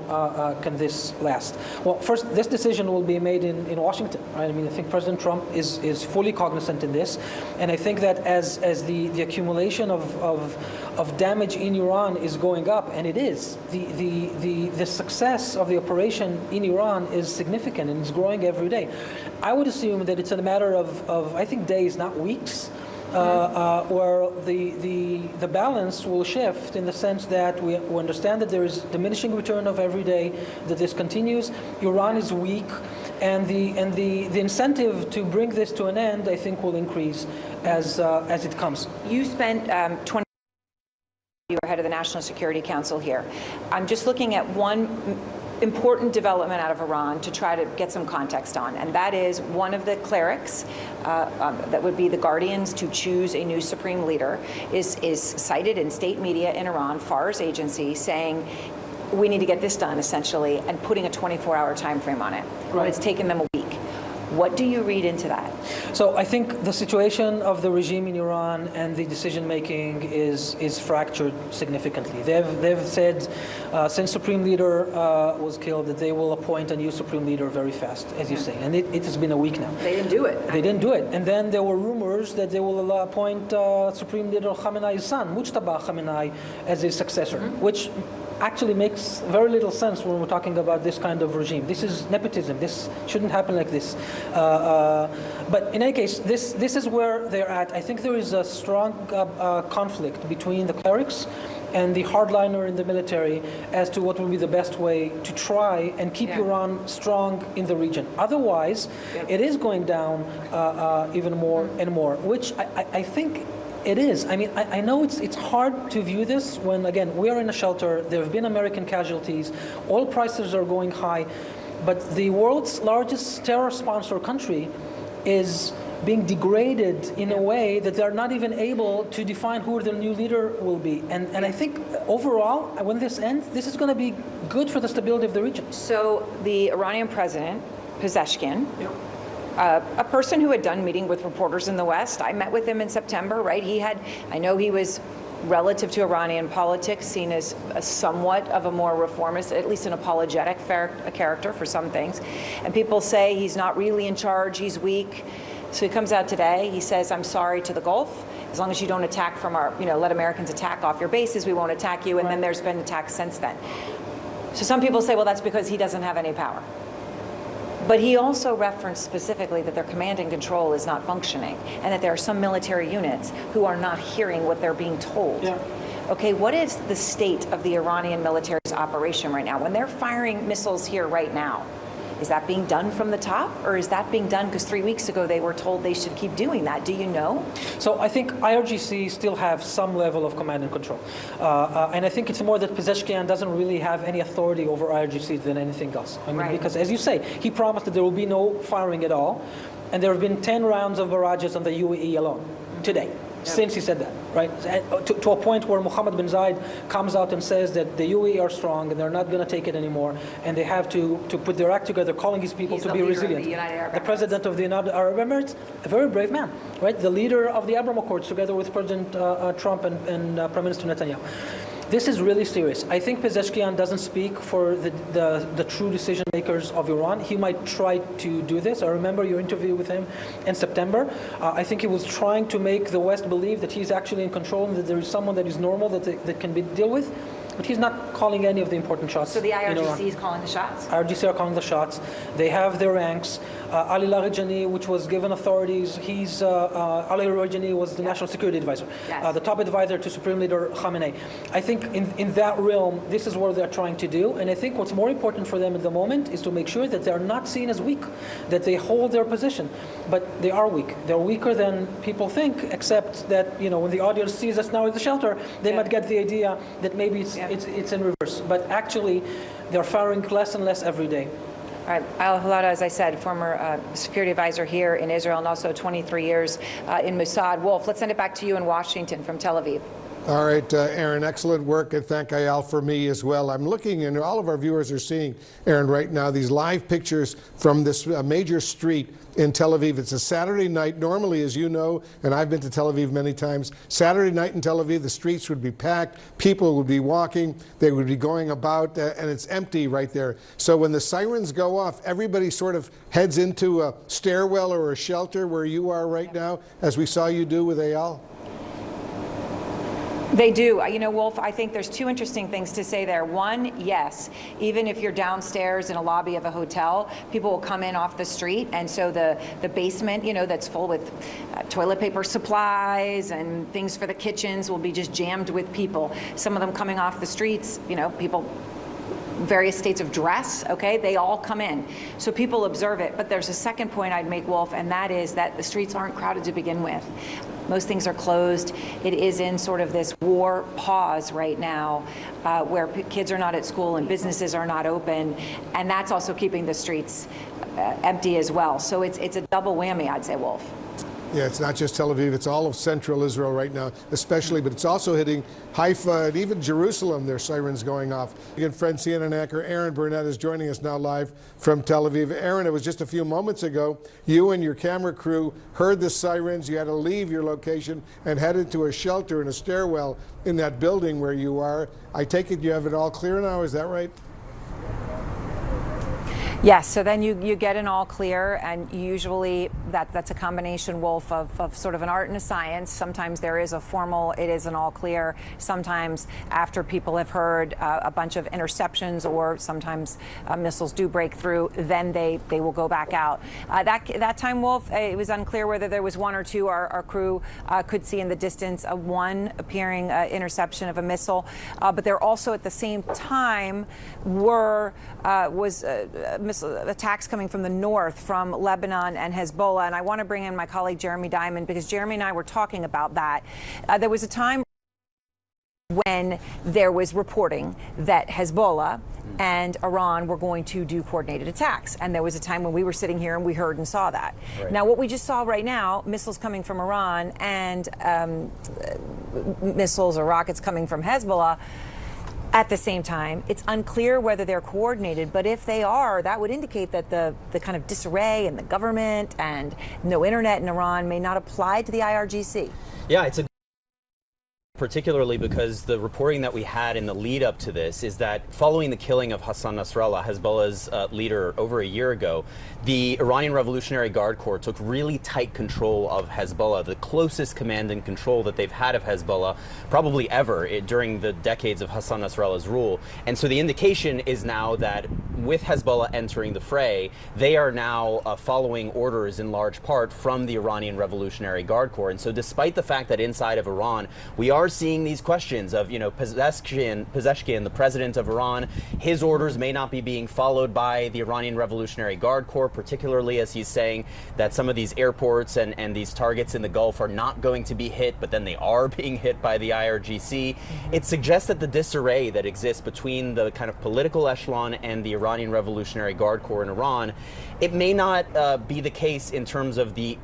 can this last? Well, first, this decision will be made in Washington, right? I mean, I think President Trump is fully cognizant in this. And I think that as the accumulation of damage in Iran is going up, and it is, the success of the operation in Iran is significant and it's growing every day. I would assume that it's a matter of I think, days, not weeks, where the balance will shift in the sense that we understand that there is diminishing return of every day, that this continues. Iran is weak, and the incentive to bring this to an end, I think, will increase as it comes. You spent 20 You were head of the National Security Council here. I'm just looking at one important development out of Iran to try to get some context on, and that is one of the clerics that would be the guardians to choose a new supreme leader is cited in state media in Iran, Far's agency, saying we need to get this done, essentially, and putting a 24-hour time frame on it. Right. It's taken them a week. What do you read into that? So I think the situation of the regime in Iran and the decision-making is fractured significantly. They've said since Supreme Leader was killed that they will appoint a new Supreme Leader very fast, as you say. And it has been a week now. They didn't do it. They didn't do it. And then there were rumors that they will appoint Supreme Leader Khamenei's son, Mujtaba Khamenei, as his successor, which actually makes very little sense when we're talking about this kind of regime. This is nepotism. This shouldn't happen like this. But in any case, this is where they're at. I think there is a strong conflict between the clerics and the hardliner in the military as to what will be the best way to try and keep Iran strong in the region. Otherwise, it is going down even more and more, which I think it is. I mean, I know it's hard to view this when, again, we are in a shelter. There have been American casualties. Oil prices are going high. But the world's largest terror sponsor country is being degraded in a way that they're not even able to define who their new leader will be. And I think overall, when this ends, this is going to be good for the stability of the region. So the Iranian president, Pezeshkian, a person who had done meeting with reporters in the West, I met with him in September, right? I know he was, relative to Iranian politics, seen as a somewhat of a more reformist, at least an apologetic character for some things. And people say he's not really in charge, he's weak. So he comes out today, he says, I'm sorry to the Gulf. As long as you don't attack from our, let Americans attack off your bases, we won't attack you. And then there's been attacks since then. So some people say, well, that's because he doesn't have any power. But he also referenced specifically that their command and control is not functioning and that there are some military units who are not hearing what they're being told. Yeah. Okay, what is the state of the Iranian military's operation right now? When they're firing missiles here right now, is that being done from the top, or is that being done because 3 weeks ago they were told they should keep doing that? Do you know? So I think IRGC still have some level of command and control. And I think it's more that Pezeshkian doesn't really have any authority over IRGC than anything else. I mean, because as you say, he promised that there will be no firing at all. And there have been 10 rounds of barrages on the UAE alone today. Since he said that, right? To a point where Mohammed bin Zayed comes out and says that the UAE are strong and they're not going to take it anymore, and they have to put their act together, calling his people to be resilient. The president of the United Arab Emirates, a very brave man, right? The leader of the Abraham Accords, together with President Trump and Prime Minister Netanyahu. This is really serious. I think Pezeshkian doesn't speak for the true decision makers of Iran. He might try to do this. I remember your interview with him in September. I think he was trying to make the West believe that he's actually in control and that there is someone that is normal that can be dealt with. But he's not calling any of the important shots. So the IRGC is calling the shots? IRGC are calling the shots. They have their ranks. Ali Larijani, which was given authorities, Ali Larijani was the National Security Advisor, the top advisor to Supreme Leader Khamenei. I think in that realm, this is what they're trying to do. And I think what's more important for them at the moment is to make sure that they're not seen as weak, that they hold their position. But they are weak. They're weaker than people think, except that, when the audience sees us now at the shelter, they might get the idea that maybe it's in reverse. But actually, they're firing less and less every day. All right, Al Halada, as I said, former security advisor here in Israel and also 23 years in Mossad. Wolf, let's send it back to you in Washington from Tel Aviv. All right, Aaron, excellent work, and thank Ayal for me as well. I'm looking, and all of our viewers are seeing, Aaron, right now, these live pictures from this major street in Tel Aviv. It's a Saturday night. Normally, as you know, and I've been to Tel Aviv many times, Saturday night in Tel Aviv, the streets would be packed, people would be walking, they would be going about, and it's empty right there. So when the sirens go off, everybody sort of heads into a stairwell or a shelter where you are right now, as we saw you do with Ayal. They do. Wolf, I think there's two interesting things to say there. One, yes, even if you're downstairs in a lobby of a hotel, people will come in off the street. And so the basement, that's full with toilet paper supplies and things for the kitchens will be just jammed with people. Some of them coming off the streets, people, various states of dress, okay? They all come in. So people observe it. But there's a second point I'd make, Wolf, and that is that the streets aren't crowded to begin with. Most things are closed. It is in sort of this war pause right now where kids are not at school and businesses are not open. And that's also keeping the streets empty as well. So it's a double whammy, I'd say, Wolf. Yeah, it's not just Tel Aviv, it's all of central Israel right now, especially, but it's also hitting Haifa and even Jerusalem. There's sirens going off. Again, friend CNN anchor Aaron Burnett is joining us now live from Tel Aviv. Aaron, it was just a few moments ago, you and your camera crew heard the sirens. You had to leave your location and head into a shelter in a stairwell in that building where you are. I take it you have it all clear now, is that right? Yes, so then you get an all clear, and usually that's a combination, Wolf, of sort of an art and a science. Sometimes there is a formal, it is an all clear. Sometimes after people have heard a bunch of interceptions, or sometimes missiles do break through, then they will go back out. That time, Wolf, it was unclear whether there was one or two. Our crew could see in the distance one appearing interception of a missile, but there also at the same time was attacks coming from the north, from Lebanon and Hezbollah. And I want to bring in my colleague Jeremy Diamond, because Jeremy and I were talking about that. There was a time when there was reporting that Hezbollah and Iran were going to do coordinated attacks. And there was a time when we were sitting here and we heard and saw that. Right. Now, what we just saw right now, missiles coming from Iran and missiles or rockets coming from Hezbollah, at the same time, it's unclear whether they're coordinated, but if they are, that would indicate that the kind of disarray in the government and no internet in Iran may not apply to the IRGC. Yeah, it's particularly because the reporting that we had in the lead up to this is that following the killing of Hassan Nasrallah, Hezbollah's leader, over a year ago, the Iranian Revolutionary Guard Corps took really tight control of Hezbollah, the closest command and control that they've had of Hezbollah probably ever during the decades of Hassan Nasrallah's rule. And so the indication is now that with Hezbollah entering the fray, they are now following orders in large part from the Iranian Revolutionary Guard Corps. And so despite the fact that inside of Iran, we are seeing these questions of, Pezeshkian, the president of Iran, his orders may not be being followed by the Iranian Revolutionary Guard Corps, particularly as he's saying that some of these airports and these targets in the Gulf are not going to be hit, but then they are being hit by the IRGC. It suggests that the disarray that exists between the kind of political echelon and the Iranian Revolutionary Guard Corps in Iran, it may not be the case in terms of the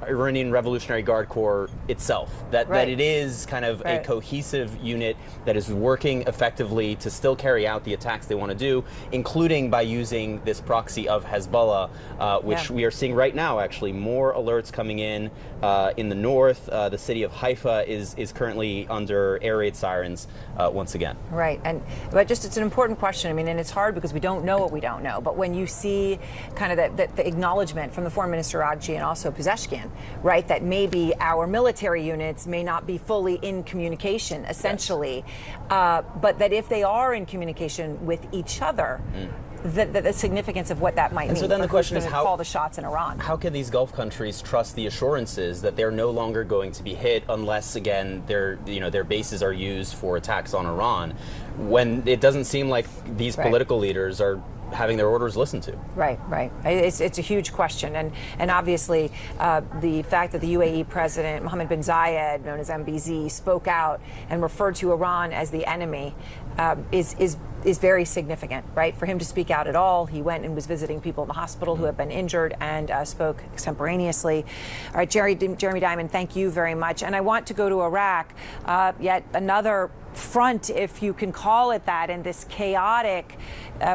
Iranian Revolutionary Guard Corps itself, that it is kind of a cohesive unit that is working effectively to still carry out the attacks they want to do, including by using this proxy of Hezbollah, which we are seeing right now, actually. More alerts coming in the north. The city of Haifa is currently under air raid sirens once again. Right, but it's an important question. I mean, and it's hard because we don't know what we don't know. But when you see kind of the acknowledgement from the Foreign Minister Agji and also Pezeshkian, right, that maybe our military units may not be fully in communication, essentially, but that if they are in communication with each other, the significance of what that might mean. So then the question is, how call the shots in Iran? How can these Gulf countries trust the assurances that they're no longer going to be hit unless, again, their bases are used for attacks on Iran, when it doesn't seem like these political leaders are having their orders listened to? Right. It's a huge question, and obviously the fact that the UAE President Mohammed bin Zayed, known as MBZ, spoke out and referred to Iran as the enemy is very significant, right? For him to speak out at all. He went and was visiting people in the hospital who have been injured and spoke extemporaneously. All right, Jeremy Diamond, thank you very much. And I want to go to Iraq, yet another front, if you can call it that, in this chaotic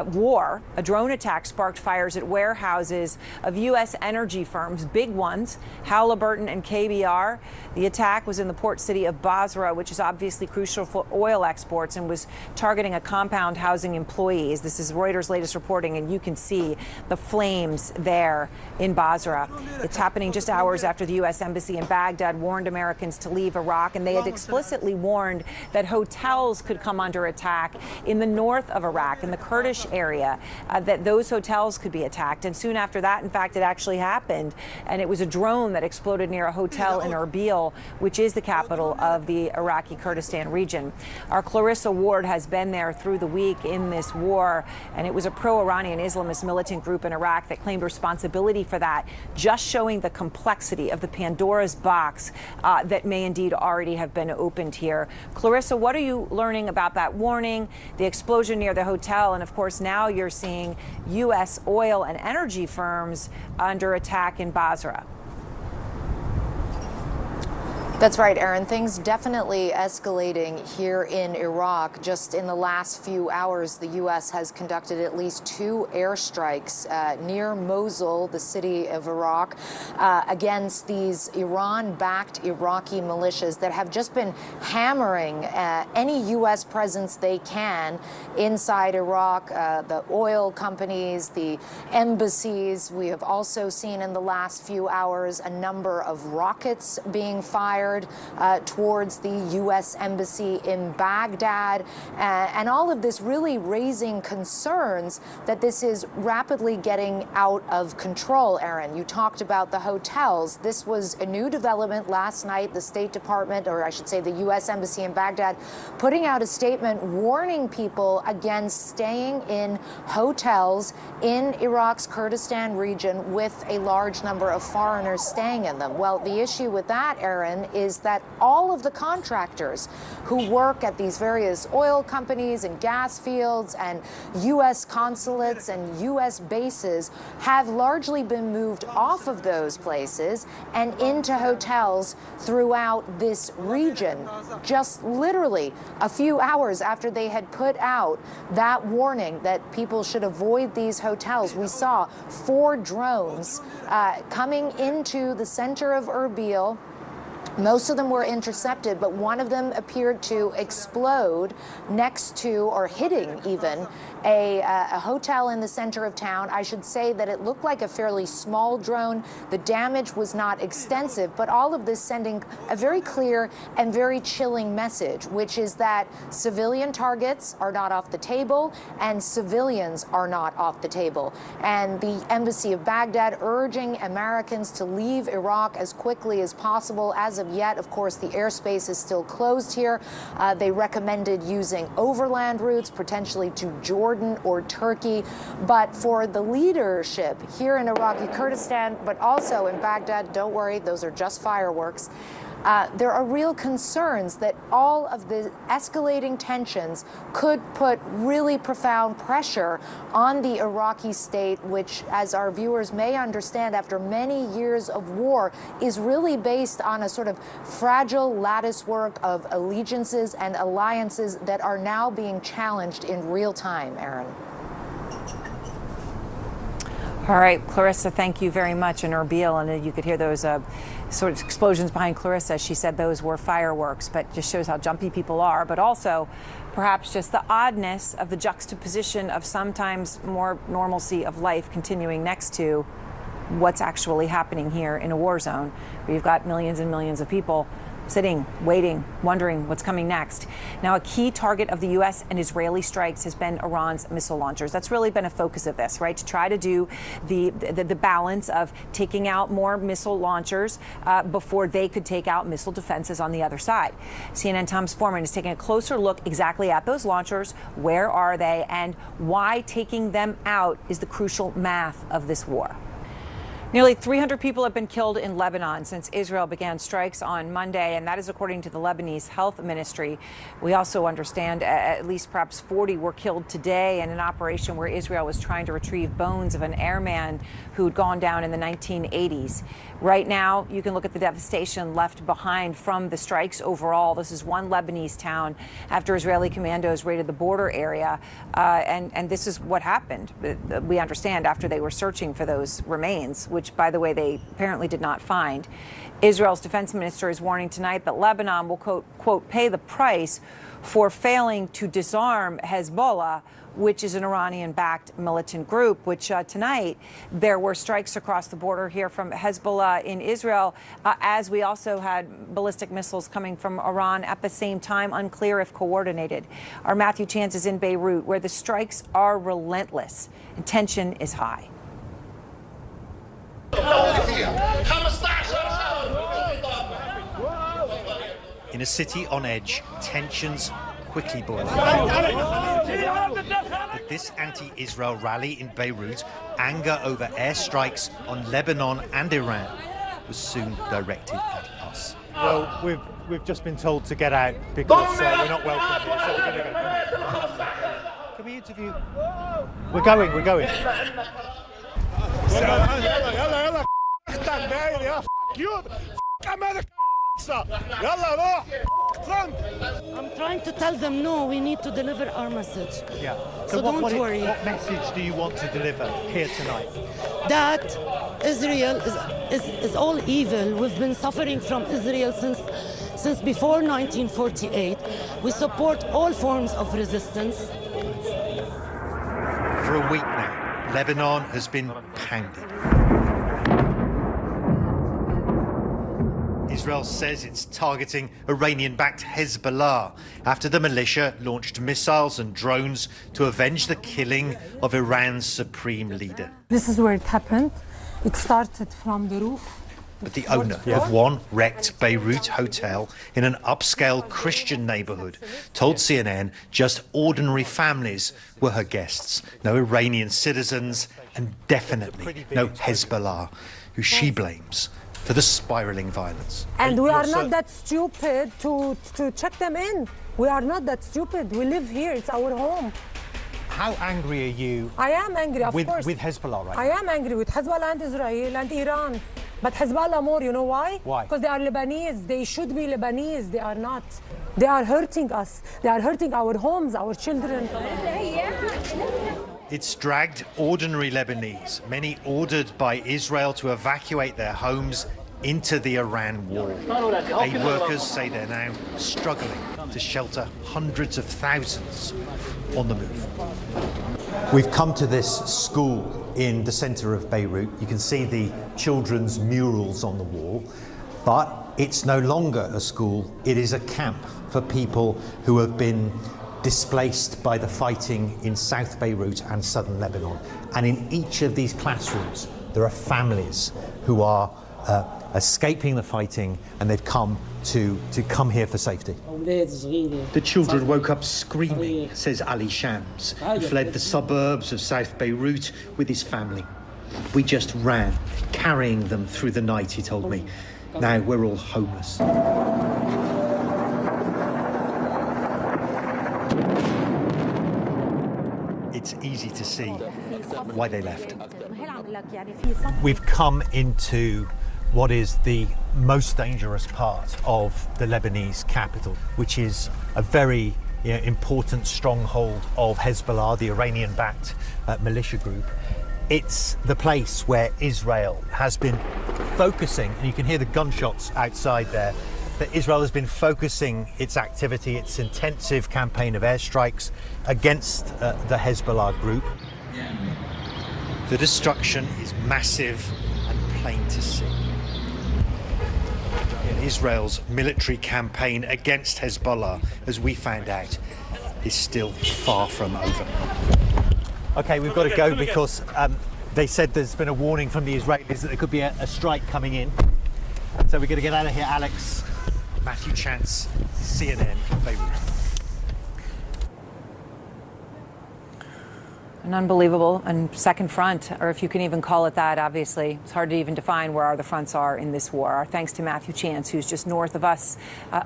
war. A drone attack sparked fires at warehouses of U.S. energy firms, big ones, Halliburton and KBR. The attack was in the port city of Basra, which is obviously crucial for oil exports, and was targeting a compound housing employees. This is Reuters' latest reporting, and you can see the flames there in Basra. It's happening just hours after the U.S. Embassy in Baghdad warned Americans to leave Iraq, and they had explicitly warned that hotels could come under attack in the north of Iraq, in the Kurdish area, that those hotels could be attacked. And soon after that, in fact, it actually happened. And it was a drone that exploded near a hotel in Erbil, which is the capital of the Iraqi Kurdistan region. Our Clarissa Ward has been there through the week in this war, and it was a pro-Iranian Islamist militant group in Iraq that claimed responsibility for that, just showing the complexity of the Pandora's box that may indeed already have been opened here. Clarissa, what are you learning about that warning, the explosion near the hotel, and of course now you're seeing U.S. oil and energy firms under attack in Basra? That's right, Aaron. Things definitely escalating here in Iraq. Just in the last few hours, the U.S. has conducted at least 2 airstrikes near Mosul, the city of Iraq, against these Iran-backed Iraqi militias that have just been hammering any U.S. presence they can inside Iraq, the oil companies, the embassies. We have also seen in the last few hours a number of rockets being fired towards the U.S. Embassy in Baghdad, and all of this really raising concerns that this is rapidly getting out of control. Aaron, you talked about the hotels. This was a new development last night. The State Department, or I should say the U.S. Embassy in Baghdad, putting out a statement warning people against staying in hotels in Iraq's Kurdistan region with a large number of foreigners staying in them. Well, the issue with that, Aaron, is that all of the contractors who work at these various oil companies and gas fields and U.S. consulates and U.S. bases have largely been moved off of those places and into hotels throughout this region, just literally a few hours after they had put out that warning that people should avoid these hotels. We saw 4 drones coming into the center of Erbil. Most of them were intercepted, but one of them appeared to explode next to, or hitting even, a hotel in the center of town. I should say that it looked like a fairly small drone. The damage was not extensive, but all of this sending a very clear and very chilling message, which is that civilian targets are not off the table and civilians are not off the table. And the embassy of Baghdad urging Americans to leave Iraq as quickly as possible. As of yet, of course, the airspace is still closed here. They recommended using overland routes, potentially to Jordan or Turkey. But for the leadership here in Iraqi Kurdistan, but also in Baghdad, don't worry, those are just fireworks. There are real concerns that all of the escalating tensions could put really profound pressure on the Iraqi state, which, as our viewers may understand, after many years of war, is really based on a sort of fragile latticework of allegiances and alliances that are now being challenged in real time, Aaron. All right, Clarissa, thank you very much. In Erbil, and you could hear those sort of explosions behind Clarissa. She said those were fireworks, but just shows how jumpy people are, but also perhaps just the oddness of the juxtaposition of sometimes more normalcy of life continuing next to what's actually happening here in a war zone, where you've got millions and millions of people sitting, waiting, wondering what's coming next. Now, a key target of the U.S. and Israeli strikes has been Iran's missile launchers. That's really been a focus of this, right? To try to do the balance of taking out more missile launchers before they could take out missile defenses on the other side. CNN Tom's Foreman is taking a closer look exactly at those launchers. Where are they? And why taking them out is the crucial math of this war. Nearly 300 people have been killed in Lebanon since Israel began strikes on Monday, and that is according to the Lebanese Health Ministry. We also understand at least perhaps 40 were killed today in an operation where Israel was trying to retrieve bones of an airman who'd gone down in the 1980s. Right now, you can look at the devastation left behind from the strikes overall. This is one Lebanese town after Israeli commandos raided the border area, and this is what happened, we understand, after they were searching for those remains, which, by the way, they apparently did not find. Israel's defense minister is warning tonight that Lebanon will, quote, pay the price for failing to disarm Hezbollah, which is an Iranian-backed militant group, which tonight there were strikes across the border here from Hezbollah in Israel, as we also had ballistic missiles coming from Iran at the same time, unclear if coordinated. Our Matthew Chance is in Beirut, where the strikes are relentless and tension is high. In a city on edge, tensions quickly boiling. At this anti-Israel rally in Beirut, anger over airstrikes on Lebanon and Iran was soon directed at us. Well, we've just been told to get out because we're not welcome here, so we're going to go. Can we interview? We're going. I'm trying to tell them, no, we need to deliver our message. Yeah. So don't worry. What message do you want to deliver here tonight? That Israel is all evil. We've been suffering from Israel since before 1948. We support all forms of resistance. For a week now, Lebanon has been pounded. Israel says it's targeting Iranian-backed Hezbollah after the militia launched missiles and drones to avenge the killing of Iran's supreme leader. This is where it happened. It started from the roof. But the owner of one wrecked Beirut hotel in an upscale Christian neighborhood told CNN just ordinary families were her guests. No Iranian citizens and definitely no Hezbollah, who she blames to the spiraling violence. And we are not that stupid to check them in. We are not that stupid. We live here. It's our home. How angry are you? I am angry, of course. With Hezbollah right now? I am angry with Hezbollah and Israel and Iran. But Hezbollah more, you know why? Why? Because they are Lebanese. They should be Lebanese. They are not. They are hurting us. They are hurting our homes, our children. It's dragged ordinary Lebanese, many ordered by Israel to evacuate their homes, into the Iran war. Aid workers say they're now struggling to shelter hundreds of thousands on the move. We've come to this school in the center of Beirut. You can see the children's murals on the wall, but it's no longer a school. It is a camp for people who have been displaced by the fighting in South Beirut and southern Lebanon. And in each of these classrooms, there are families who are escaping the fighting, and they've come to come here for safety. The children woke up screaming, says Ali Shams, who fled the suburbs of South Beirut with his family. We just ran, carrying them through the night, he told me. Now we're all homeless. It's easy to see why they left. We've come into what is the most dangerous part of the Lebanese capital, which is a very important stronghold of Hezbollah, the Iranian-backed militia group. It's the place where Israel has been focusing, and you can hear the gunshots outside there, that Israel has been focusing its activity, its intensive campaign of airstrikes against the Hezbollah group. The destruction is massive and plain to see. Israel's military campaign against Hezbollah, as we found out, is still far from over. Okay, we've got to go because they said there's been a warning from the Israelis that there could be a strike coming in. So we're going to get out of here. Alex, Matthew Chance, CNN, Beirut. An unbelievable and second front, or if you can even call it that, obviously. It's hard to even define where the fronts are in this war. Our thanks to Matthew Chance, who's just north of us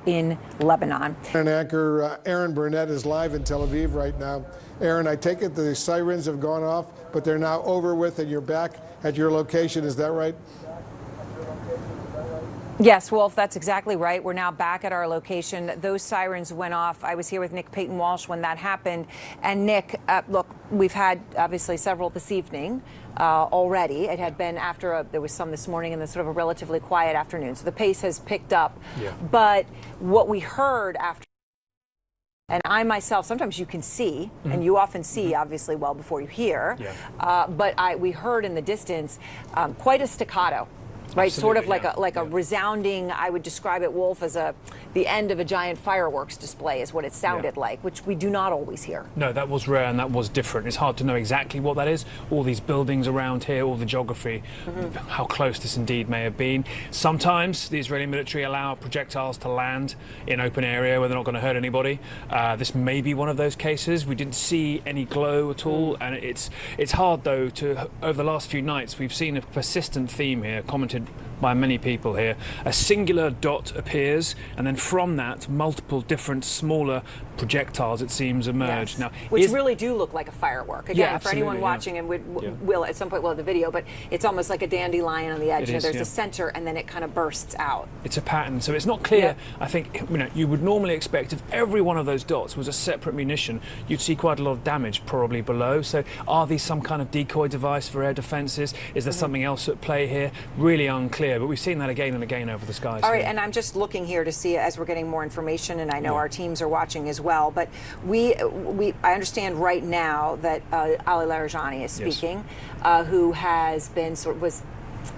in Lebanon. And anchor Aaron Burnett is live in Tel Aviv right now. Aaron, I take it the sirens have gone off, but they're now over with and you're back at your location. Is that right? Yes, Wolf, that's exactly right. We're now back at our location. Those sirens went off. I was here with Nick Payton-Walsh when that happened. And Nick, look, we've had obviously several this evening already. It had been after there was some this morning and then sort of a relatively quiet afternoon. So the pace has picked up. Yeah. But what we heard after, and I myself, sometimes you can see, and you often see, obviously, well before you hear. Yeah. But we heard in the distance quite a staccato. Right, absolutely, sort of like a resounding, I would describe it, Wolf, as the end of a giant fireworks display is what it sounded like, which we do not always hear. No, that was rare and that was different. It's hard to know exactly what that is. All these buildings around here, all the geography, how close this indeed may have been. Sometimes the Israeli military allow projectiles to land in open area where they're not going to hurt anybody. This may be one of those cases. We didn't see any glow at all, and it's hard though to, over the last few nights, we've seen a persistent theme here, commented by many people here. A singular dot appears, and then from that, multiple different smaller projectiles, it seems, emerge. Yes. Now, which really do look like a firework. Again, yeah, for anyone watching, and will at some point, we'll have the video, but it's almost like a dandelion on the edge. There's a center, and then it kind of bursts out. It's a pattern, so it's not clear. I think you would normally expect if every one of those dots was a separate munition, you'd see quite a lot of damage probably below. So are these some kind of decoy device for air defences? Is there something else at play here? Really unclear, but we've seen that again and again over the skies. All right, and I'm just looking here to see as we're getting more information, and I know our teams are watching as well, but I understand right now that Ali Larijani is speaking, who has been was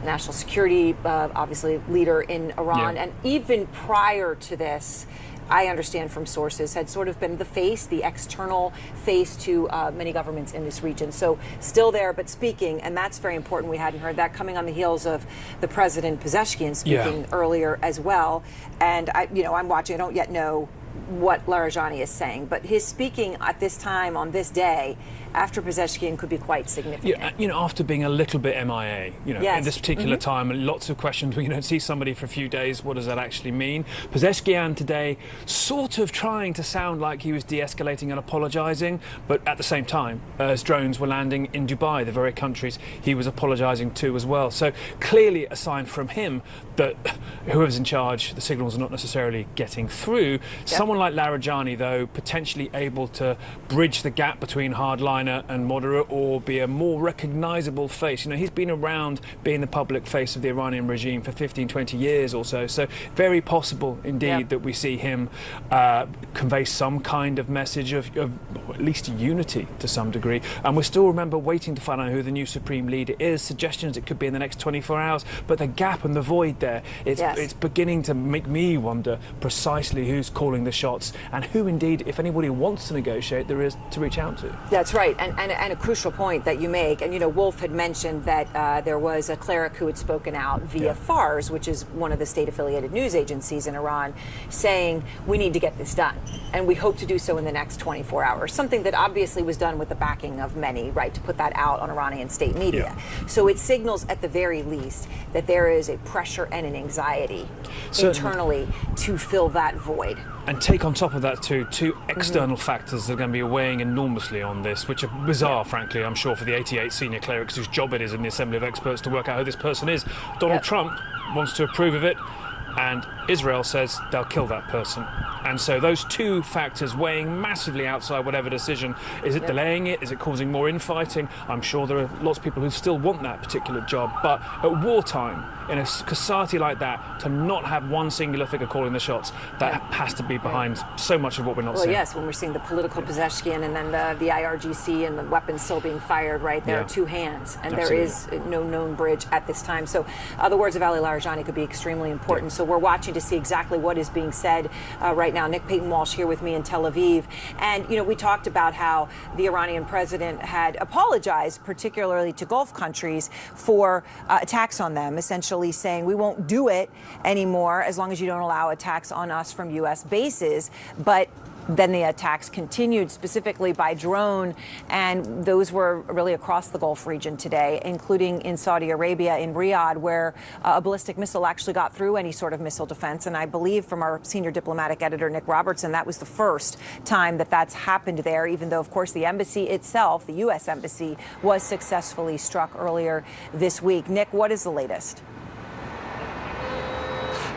national security, obviously leader in Iran, and even prior to this, I understand from sources, had sort of been the external face to many governments in this region. So still there, but speaking, and that's very important. We hadn't heard that, coming on the heels of the President Pezeshkian speaking earlier as well. And I'm watching. I don't yet know what Larijani is saying, but his speaking at this time on this day after Pezeshkian could be quite significant. Yeah, you know, after being a little bit MIA, you know, Yes. at this particular time, and lots of questions when you don't see somebody for a few days, what does that actually mean? Pezeshkian today sort of trying to sound like he was de-escalating and apologising, but at the same time, as drones were landing in Dubai, the very countries he was apologising to as well. So clearly a sign from him that whoever's in charge, the signals are not necessarily getting through. Someone like Larijani, though, potentially able to bridge the gap between hardliner and moderate, or be a more recognisable face. You know, he's been around being the public face of the Iranian regime for 15, 20 years or so. So very possible indeed that we see him convey some kind of message of at least unity to some degree. And we're still, remember, waiting to find out who the new supreme leader is. Suggestions it could be in the next 24 hours. But the gap and the void there, it's beginning to make me wonder precisely who's calling the shots and who indeed, if anybody wants to negotiate, there is to reach out to. That's right, and a crucial point that you make. And, you know, Wolf had mentioned that there was a cleric who had spoken out via Fars, which is one of the state-affiliated news agencies in Iran, saying we need to get this done, and we hope to do so in the next 24 hours. Something that obviously was done with the backing of many, right, to put that out on Iranian state media. So it signals, at the very least, that there is a pressure and an anxiety internally to fill that void. And take on top of that too, two external factors that are going to be weighing enormously on this, which are bizarre, frankly, I'm sure, for the 88 senior clerics whose job it is in the Assembly of Experts to work out who this person is. Donald Trump wants to approve of it, and Israel says they'll kill that person. And so those two factors weighing massively outside whatever decision. Is it delaying it? Is it causing more infighting? I'm sure there are lots of people who still want that particular job. But at wartime, in a society like that, to not have one singular figure calling the shots, that has to be behind so much of what we're not seeing. Well, yes, when we're seeing the political Pezeshkian and then the IRGC and the weapons still being fired, right, there are two hands, and there is no known bridge at this time. So the words of Ali Larijani could be extremely important. So we're watching to see exactly what is being said right now. Nick Payton-Walsh here with me in Tel Aviv. And, you know, we talked about how the Iranian president had apologized, particularly to Gulf countries, for attacks on them, essentially saying we won't do it anymore as long as you don't allow attacks on us from U.S. bases. But then the attacks continued, specifically by drone, and those were really across the Gulf region today, including in Saudi Arabia, in Riyadh, where a ballistic missile actually got through any sort of missile defense. And I believe from our senior diplomatic editor, Nick Robertson, that was the first time that that's happened there, even though, of course, the embassy itself, the U.S. embassy, was successfully struck earlier this week. Nick, what is the latest?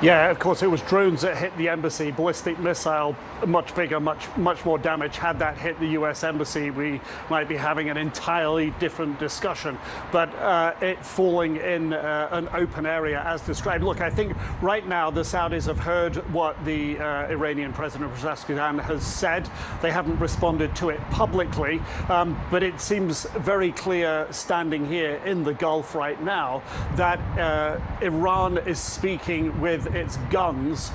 Yeah, of course, it was drones that hit the embassy. Ballistic missile, much bigger, much more damage. Had that hit the U.S. embassy, we might be having an entirely different discussion. But it falling in an open area, as described. Look, I think right now the Saudis have heard what the Iranian President Pezeshkian has said. They haven't responded to it publicly, but it seems very clear, standing here in the Gulf right now, that Iran is speaking with its guns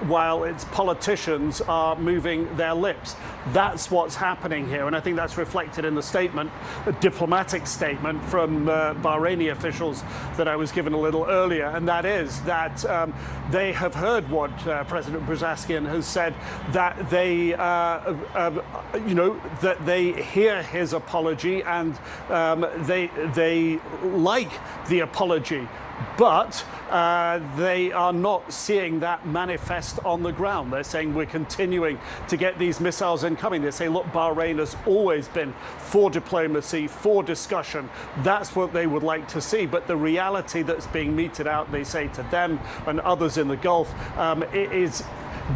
while its politicians are moving their lips. That's what's happening here, and I think that's reflected in the statement, a diplomatic statement from Bahraini officials that I was given a little earlier, and that is that they have heard what President Pezeshkian has said, that they, that they hear his apology and they like the apology. But they are not seeing that manifest on the ground. They're saying we're continuing to get these missiles incoming. They say, look, Bahrain has always been for diplomacy, for discussion. That's what they would like to see. But the reality that's being meted out, they say to them and others in the Gulf,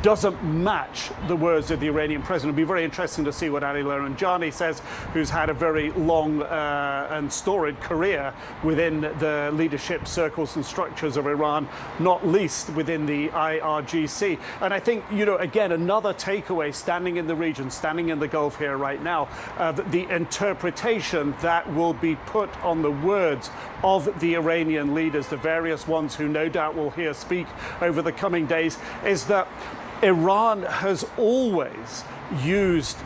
doesn't match the words of the Iranian president. It'll be very interesting to see what Ali Larijani says, who's had a very long and storied career within the leadership circles and structures of Iran, not least within the IRGC. And I think, again, another takeaway standing in the region, standing in the Gulf here right now, the interpretation that will be put on the words of the Iranian leaders, the various ones who no doubt will hear speak over the coming days, is that Iran has always used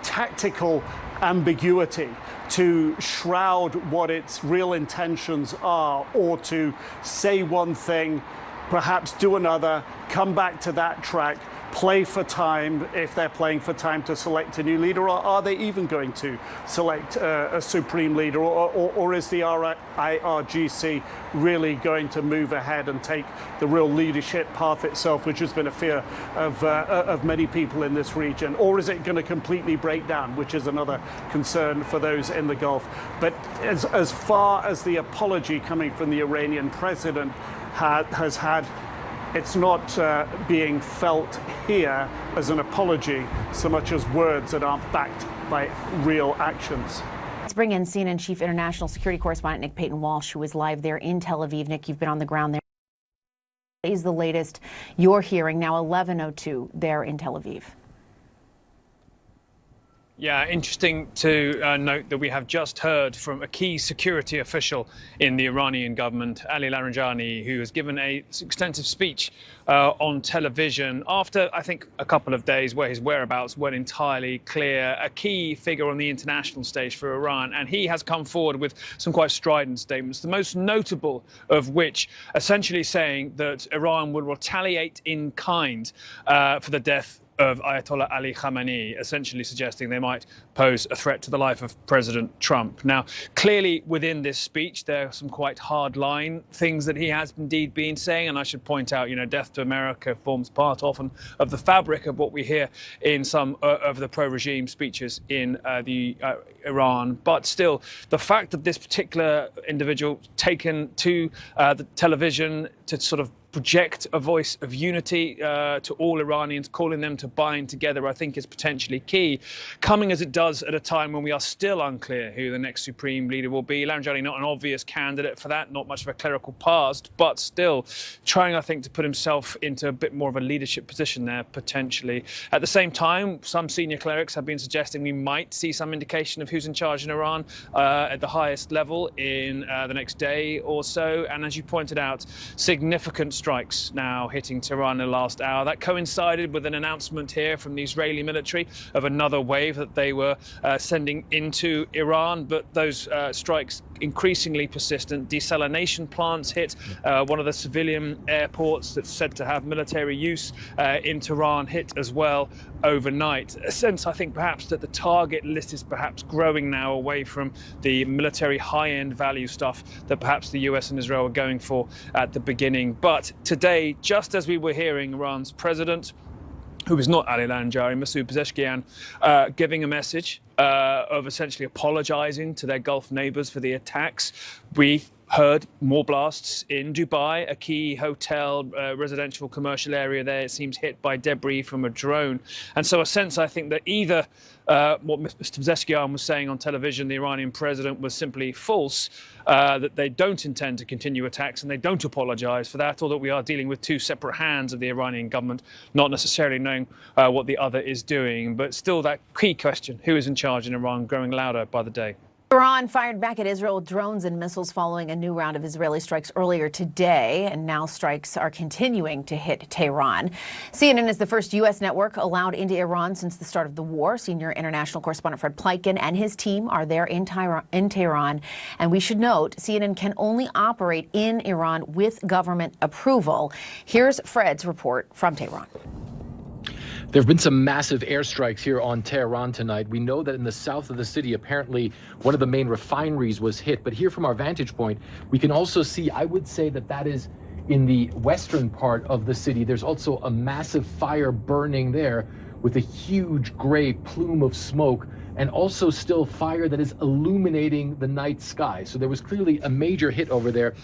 tactical ambiguity to shroud what its real intentions are, or to say one thing, perhaps do another, come back to that track, play for time, if they're playing for time to select a new leader, or are they even going to select a supreme leader, or is the IRGC really going to move ahead and take the real leadership path itself, which has been a fear of many people in this region, or is it going to completely break down, which is another concern for those in the Gulf? But as far as the apology coming from the Iranian president has had, it's not being felt here as an apology so much as words that aren't backed by real actions. Let's bring in CNN Chief International Security Correspondent Nick Payton-Walsh, who is live there in Tel Aviv. Nick, you've been on the ground there. What is the latest you're hearing now, 11:02 there in Tel Aviv? Yeah, interesting to note that we have just heard from a key security official in the Iranian government, Ali Larijani, who has given an extensive speech on television after, I think, a couple of days where his whereabouts weren't entirely clear, a key figure on the international stage for Iran. And he has come forward with some quite strident statements, the most notable of which essentially saying that Iran would retaliate in kind for the death of Ayatollah Ali Khamenei, essentially suggesting they might pose a threat to the life of President Trump. Now, clearly within this speech, there are some quite hard-line things that he has indeed been saying, and I should point out, death to America forms part often of the fabric of what we hear in some of the pro-regime speeches in Iran. But still, the fact that this particular individual taken to the television to sort of project a voice of unity to all Iranians, calling them to bind together, I think is potentially key, coming as it does at a time when we are still unclear who the next supreme leader will be. Larijani, not an obvious candidate for that, not much of a clerical past, but still trying, I think, to put himself into a bit more of a leadership position there, potentially. At the same time, some senior clerics have been suggesting we might see some indication of who's in charge in Iran at the highest level in the next day or so. And as you pointed out, significant strikes now hitting Tehran in the last hour. That coincided with an announcement here from the Israeli military of another wave that they were sending into Iran, but those strikes increasingly persistent. Desalination plants hit, one of the civilian airports that's said to have military use in Tehran hit as well overnight. A sense, I think, perhaps that the target list is perhaps growing now away from the military high-end value stuff that perhaps the US and Israel were going for at the beginning. But today, just as we were hearing Iran's president, who is not Ali Larijani, Masoud Pezeshkian, giving a message of essentially apologizing to their Gulf neighbors for the attacks, we heard more blasts in Dubai, a key hotel, residential commercial area there, it seems, hit by debris from a drone. And so a sense, I think, that either what Mr. Pezeshkian was saying on television, the Iranian president, was simply false, that they don't intend to continue attacks and they don't apologize for that, or that we are dealing with two separate hands of the Iranian government, not necessarily knowing what the other is doing. But still, that key question, who is in charge in Iran, growing louder by the day. Iran fired back at Israel with drones and missiles following a new round of Israeli strikes earlier today, and now strikes are continuing to hit Tehran. CNN is the first U.S. network allowed into Iran since the start of the war. Senior international correspondent Fred Pleitgen and his team are there in Tehran. And we should note, CNN can only operate in Iran with government approval. Here's Fred's report from Tehran. There have been some massive airstrikes here on Tehran tonight. We know that in the south of the city, apparently one of the main refineries was hit. But here from our vantage point, we can also see, I would say that is in the western part of the city. There's also a massive fire burning there with a huge gray plume of smoke, and also still fire that is illuminating the night sky. So there was clearly a major hit over there.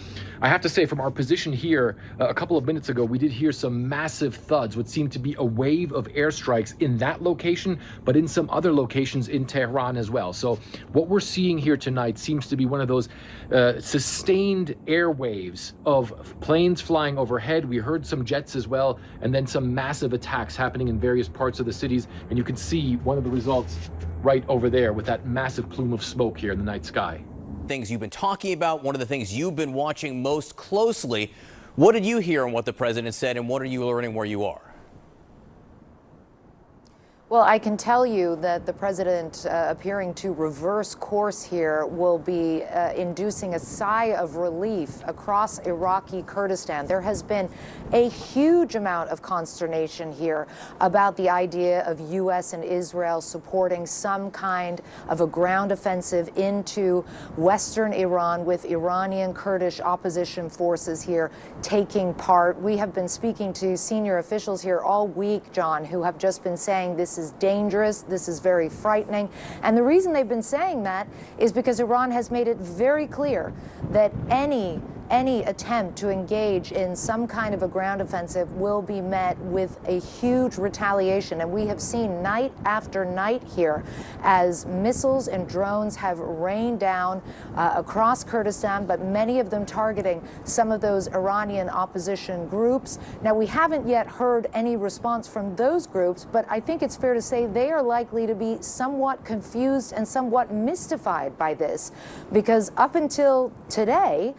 I have to say, from our position here, a couple of minutes ago, we did hear some massive thuds, what seemed to be a wave of airstrikes in that location, but in some other locations in Tehran as well. So what we're seeing here tonight seems to be one of those sustained airwaves of planes flying overhead. We heard some jets as well, and then some massive attacks happening in various parts of the cities. And you can see one of the results right over there with that massive plume of smoke here in the night sky. Things you've been talking about, one of the things you've been watching most closely. What did you hear on what the president said, and what are you learning where you are? Well, I can tell you that the president appearing to reverse course here will be inducing a sigh of relief across Iraqi Kurdistan. There has been a huge amount of consternation here about the idea of U.S. and Israel supporting some kind of a ground offensive into western Iran, with Iranian Kurdish opposition forces here taking part. We have been speaking to senior officials here all week, John, who have just been saying this is dangerous, this is very frightening. And the reason they've been saying that is because Iran has made it very clear that any attempt to engage in some kind of a ground offensive will be met with a huge retaliation. And we have seen night after night here as missiles and drones have rained down across Kurdistan, but many of them targeting some of those Iranian opposition groups. Now, we haven't yet heard any response from those groups, but I think it's fair to say they are likely to be somewhat confused and somewhat mystified by this, because up until today,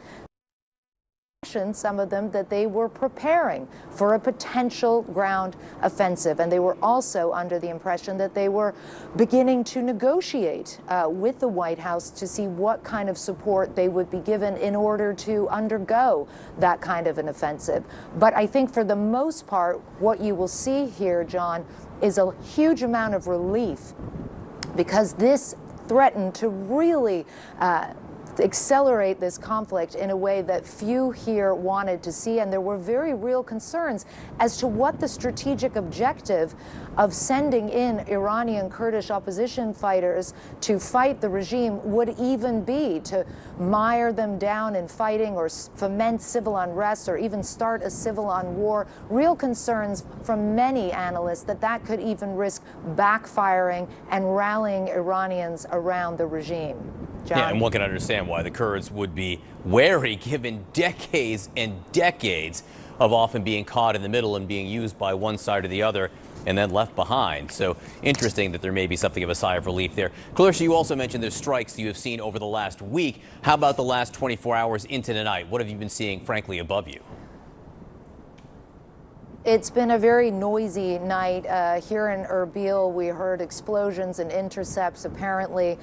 some of them that they were preparing for a potential ground offensive, and they were also under the impression that they were beginning to negotiate with the White House to see what kind of support they would be given in order to undergo that kind of an offensive. But I think for the most part, what you will see here, John, is a huge amount of relief, because this threatened to really accelerate this conflict in a way that few here wanted to see. And there were very real concerns as to what the strategic objective of sending in Iranian Kurdish opposition fighters to fight the regime would even be, to mire them down in fighting or foment civil unrest or even start a civil war. Real concerns from many analysts that that could even risk backfiring and rallying Iranians around the regime. John? Yeah, and one can understand why the Kurds would be wary, given decades and decades of often being caught in the middle and being used by one side or the other and then left behind. So interesting that there may be something of a sigh of relief there. Clarissa, you also mentioned there's strikes you have seen over the last week. How about the last 24 hours into tonight? What have you been seeing, frankly, above you? It's been a very noisy night here in Erbil. We heard explosions and intercepts, apparently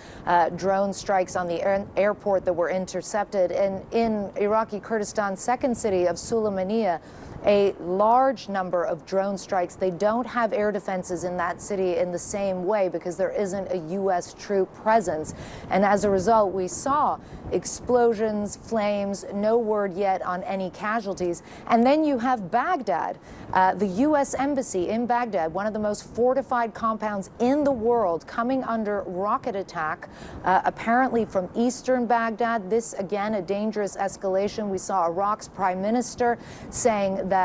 drone strikes on the airport that were intercepted. And in Iraqi Kurdistan's second city of Sulaymaniyah, a large number of drone strikes. They don't have air defenses in that city in the same way because there isn't a U.S. troop presence. And as a result, we saw explosions, flames, no word yet on any casualties. And then you have Baghdad, the U.S. Embassy in Baghdad, one of the most fortified compounds in the world, coming under rocket attack, apparently from eastern Baghdad. This, again, a dangerous escalation. We saw Iraq's prime minister saying that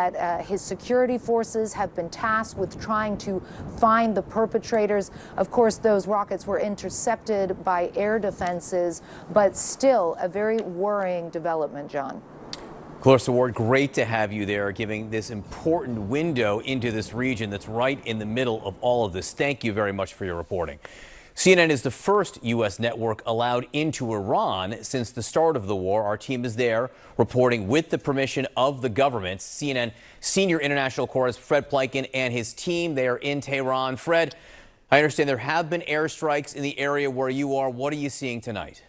his security forces have been tasked with trying to find the perpetrators. Of course, those rockets were intercepted by air defenses, but still a very worrying development, John. Clarissa Ward, great to have you there, giving this important window into this region that's right in the middle of all of this. Thank you very much for your reporting. CNN is the first U.S. network allowed into Iran since the start of the war. Our team is there reporting with the permission of the government. CNN senior international correspondent Fred Pleiken and his team, they are in Tehran. Fred, I understand there have been airstrikes in the area where you are. What are you seeing tonight?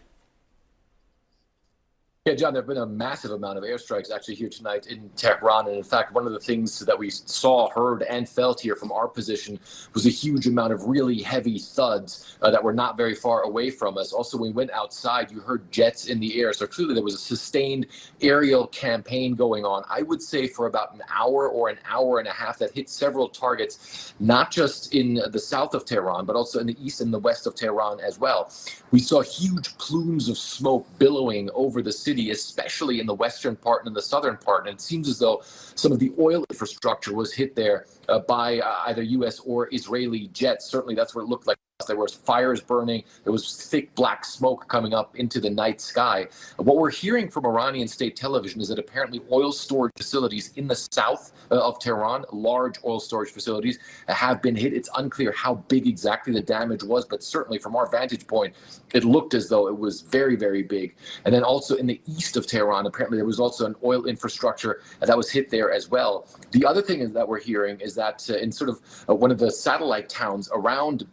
Yeah, John, there have been a massive amount of airstrikes actually here tonight in Tehran. And in fact, one of the things that we saw, heard, and felt here from our position was a huge amount of really heavy thuds that were not very far away from us. Also, when we went outside, you heard jets in the air. So clearly there was a sustained aerial campaign going on, I would say for about an hour or an hour and a half, that hit several targets, not just in the south of Tehran, but also in the east and the west of Tehran as well. We saw huge plumes of smoke billowing over the city, especially in the western part and in the southern part. And it seems as though some of the oil infrastructure was hit there by either U.S. or Israeli jets. Certainly that's what it looked like There was fires burning. There was thick black smoke coming up into the night sky. What we're hearing from Iranian state television is that apparently oil storage facilities in the south of Tehran, large oil storage facilities, have been hit. It's unclear how big exactly the damage was, but certainly from our vantage point, it looked as though it was very, very big. And then also in the east of Tehran, apparently there was also an oil infrastructure that was hit there as well. The other thing that we're hearing is that in sort of one of the satellite towns around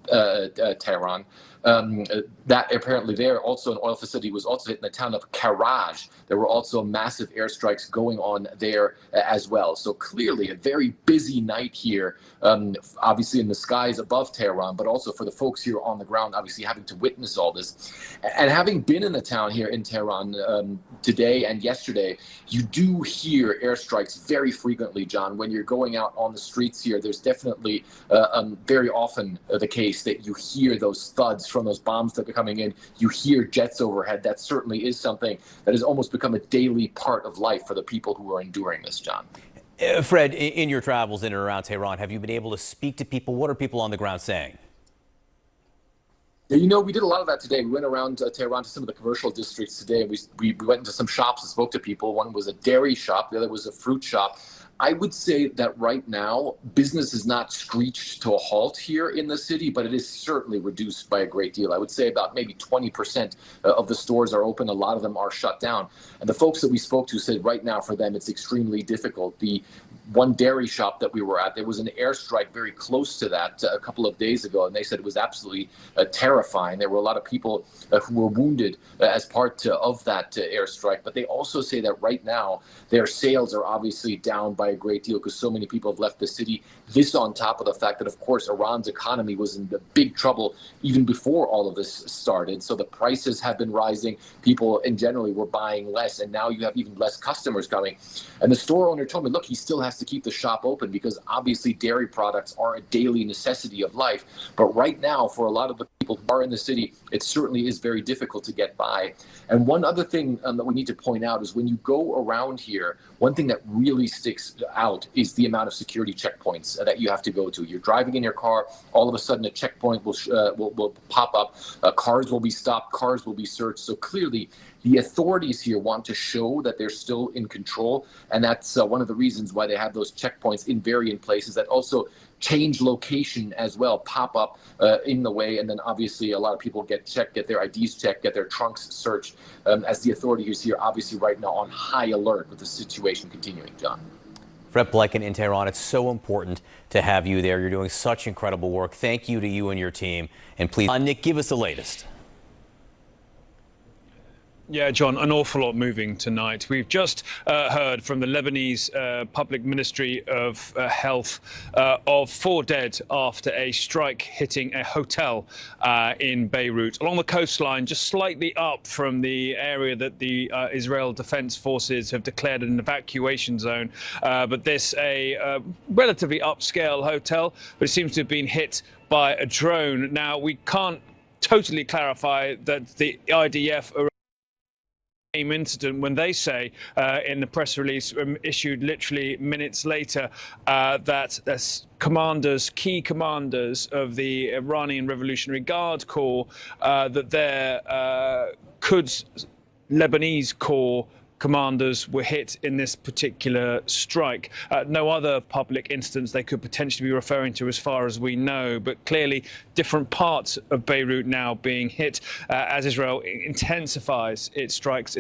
Tehran, that apparently there also an oil facility was also hit in the town of Karaj. There were also massive airstrikes going on there as well. So clearly a very busy night here, obviously in the skies above Tehran, but also for the folks here on the ground, obviously having to witness all this. And having been in the town here in Tehran today and yesterday, you do hear airstrikes very frequently, John. When you're going out on the streets here, there's definitely very often the case that you hear those thuds from those bombs that are coming in. You hear jets overhead. That certainly is something that has almost become a daily part of life for the people who are enduring this, John. Fred, in your travels in and around Tehran, have you been able to speak to people? What are people on the ground saying? Yeah, you know, we did a lot of that today. We went around Tehran to some of the commercial districts today. We went into some shops and spoke to people. One was a dairy shop. The other was a fruit shop. I would say that right now, business is not screeched to a halt here in the city, but it is certainly reduced by a great deal. I would say about maybe 20% of the stores are open. A lot of them are shut down. And the folks that we spoke to said right now for them, it's extremely difficult. The one dairy shop that we were at, there was an airstrike very close to that a couple of days ago, and they said it was absolutely terrifying. There were a lot of people who were wounded as part of that airstrike, but they also say that right now their sales are obviously down by a great deal because so many people have left the city. This on top of the fact that, of course, Iran's economy was in big trouble even before all of this started. So the prices have been rising. People in general were buying less, and now you have even less customers coming. And the store owner told me, look, he still has to keep the shop open because obviously dairy products are a daily necessity of life. But right now, for a lot of the people who are in the city, it certainly is very difficult to get by. And one other thing that we need to point out is when you go around here, one thing that really sticks out is the amount of security checkpoints that you have to go to. You're driving in your car, all of a sudden a checkpoint will pop up, cars will be stopped, cars will be searched. So clearly the authorities here want to show that they're still in control, and that's one of the reasons why they have those checkpoints in varying places that also change location as well, pop up in the way, and then obviously a lot of people get checked, get their IDs checked, get their trunks searched, as the authorities here obviously right now on high alert with the situation continuing, John. Fred Blecken in Tehran, it's so important to have you there. You're doing such incredible work. Thank you to you and your team. And please, Nick, give us the latest. Yeah, John, an awful lot moving tonight. We've just heard from the Lebanese Public Ministry of Health of 4 dead after a strike hitting a hotel in Beirut along the coastline, just slightly up from the area that the Israel Defense Forces have declared an evacuation zone. But this a relatively upscale hotel, but it seems to have been hit by a drone. Now, we can't totally clarify that the IDF incident when they say in the press release issued literally minutes later that key commanders of the Iranian Revolutionary Guard Corps, that their Quds Lebanese Corps commanders were hit in this particular strike. No other public instance they could potentially be referring to as far as we know, but clearly different parts of Beirut now being hit as Israel intensifies its strikes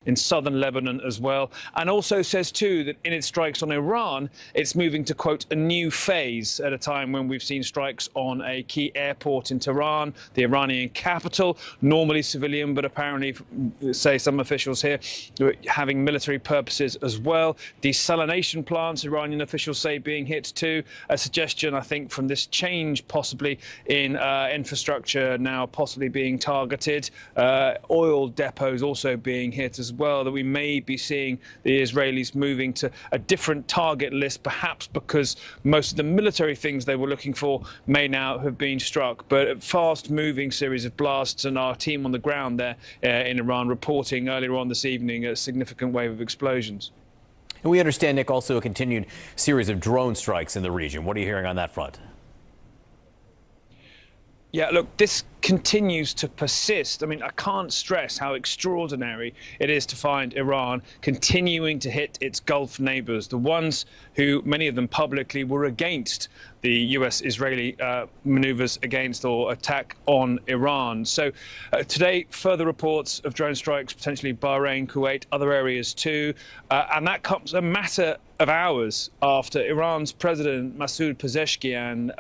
in southern Lebanon as well, and also says too that in its strikes on Iran, it's moving to, quote, a new phase at a time when we've seen strikes on a key airport in Tehran, the Iranian capital, normally civilian, but apparently, say some officials here, having military purposes as well. Desalination plants, Iranian officials say, being hit too. A suggestion, I think, from this change possibly in infrastructure now possibly being targeted. Oil depots also being hit as well, that we may be seeing the Israelis moving to a different target list, perhaps because most of the military things they were looking for may now have been struck. But a fast-moving series of blasts, and our team on the ground there in Iran reporting earlier on this evening a significant wave of explosions. And we understand, Nick, also a continued series of drone strikes in the region. What are you hearing on that front? Yeah, look, this continues to persist. I mean, I can't stress how extraordinary it is to find Iran continuing to hit its Gulf neighbors, the ones who, many of them publicly, were against the US-Israeli maneuvers against or attack on Iran. So today, further reports of drone strikes, potentially Bahrain, Kuwait, other areas too. And that comes a matter of hours after Iran's President Masoud Pezeshkian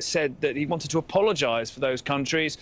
said that he wanted to apologize for those countries,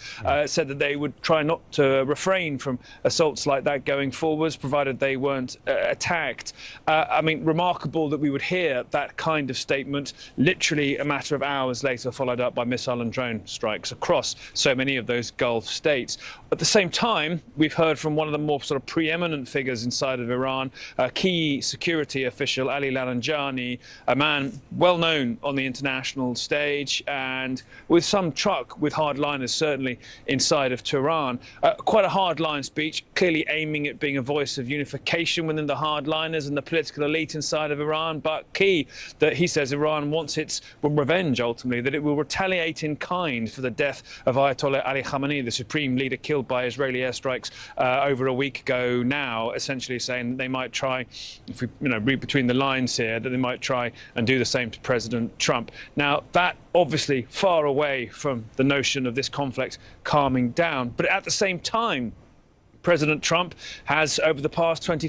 said that they would try not to refrain from assaults like that going forwards, provided they weren't attacked. I mean, remarkable that we would hear that kind of statement literally a matter of hours later, followed up by missile and drone strikes across so many of those Gulf states. At the same time, we've heard from one of the more sort of preeminent figures inside of Iran, a key security official, Ali Laranjani, a man well known on the international stage and with some truck with hardliners certainly inside of Tehran. Quite a hardline speech, clearly aiming at being a voice of unification within the hardliners and the political elite inside of Iran, but key that he says Iran wants its revenge ultimately, that it will retaliate in kind for the death of Ayatollah Ali Khamenei, the supreme leader killed by Israeli airstrikes over a week ago now, essentially saying they might try, if we read between the lines here, that they might try and do the same to President Trump. Now, that obviously far away from the notion of this conflict calming down, but at the same time, President Trump has, over the past 24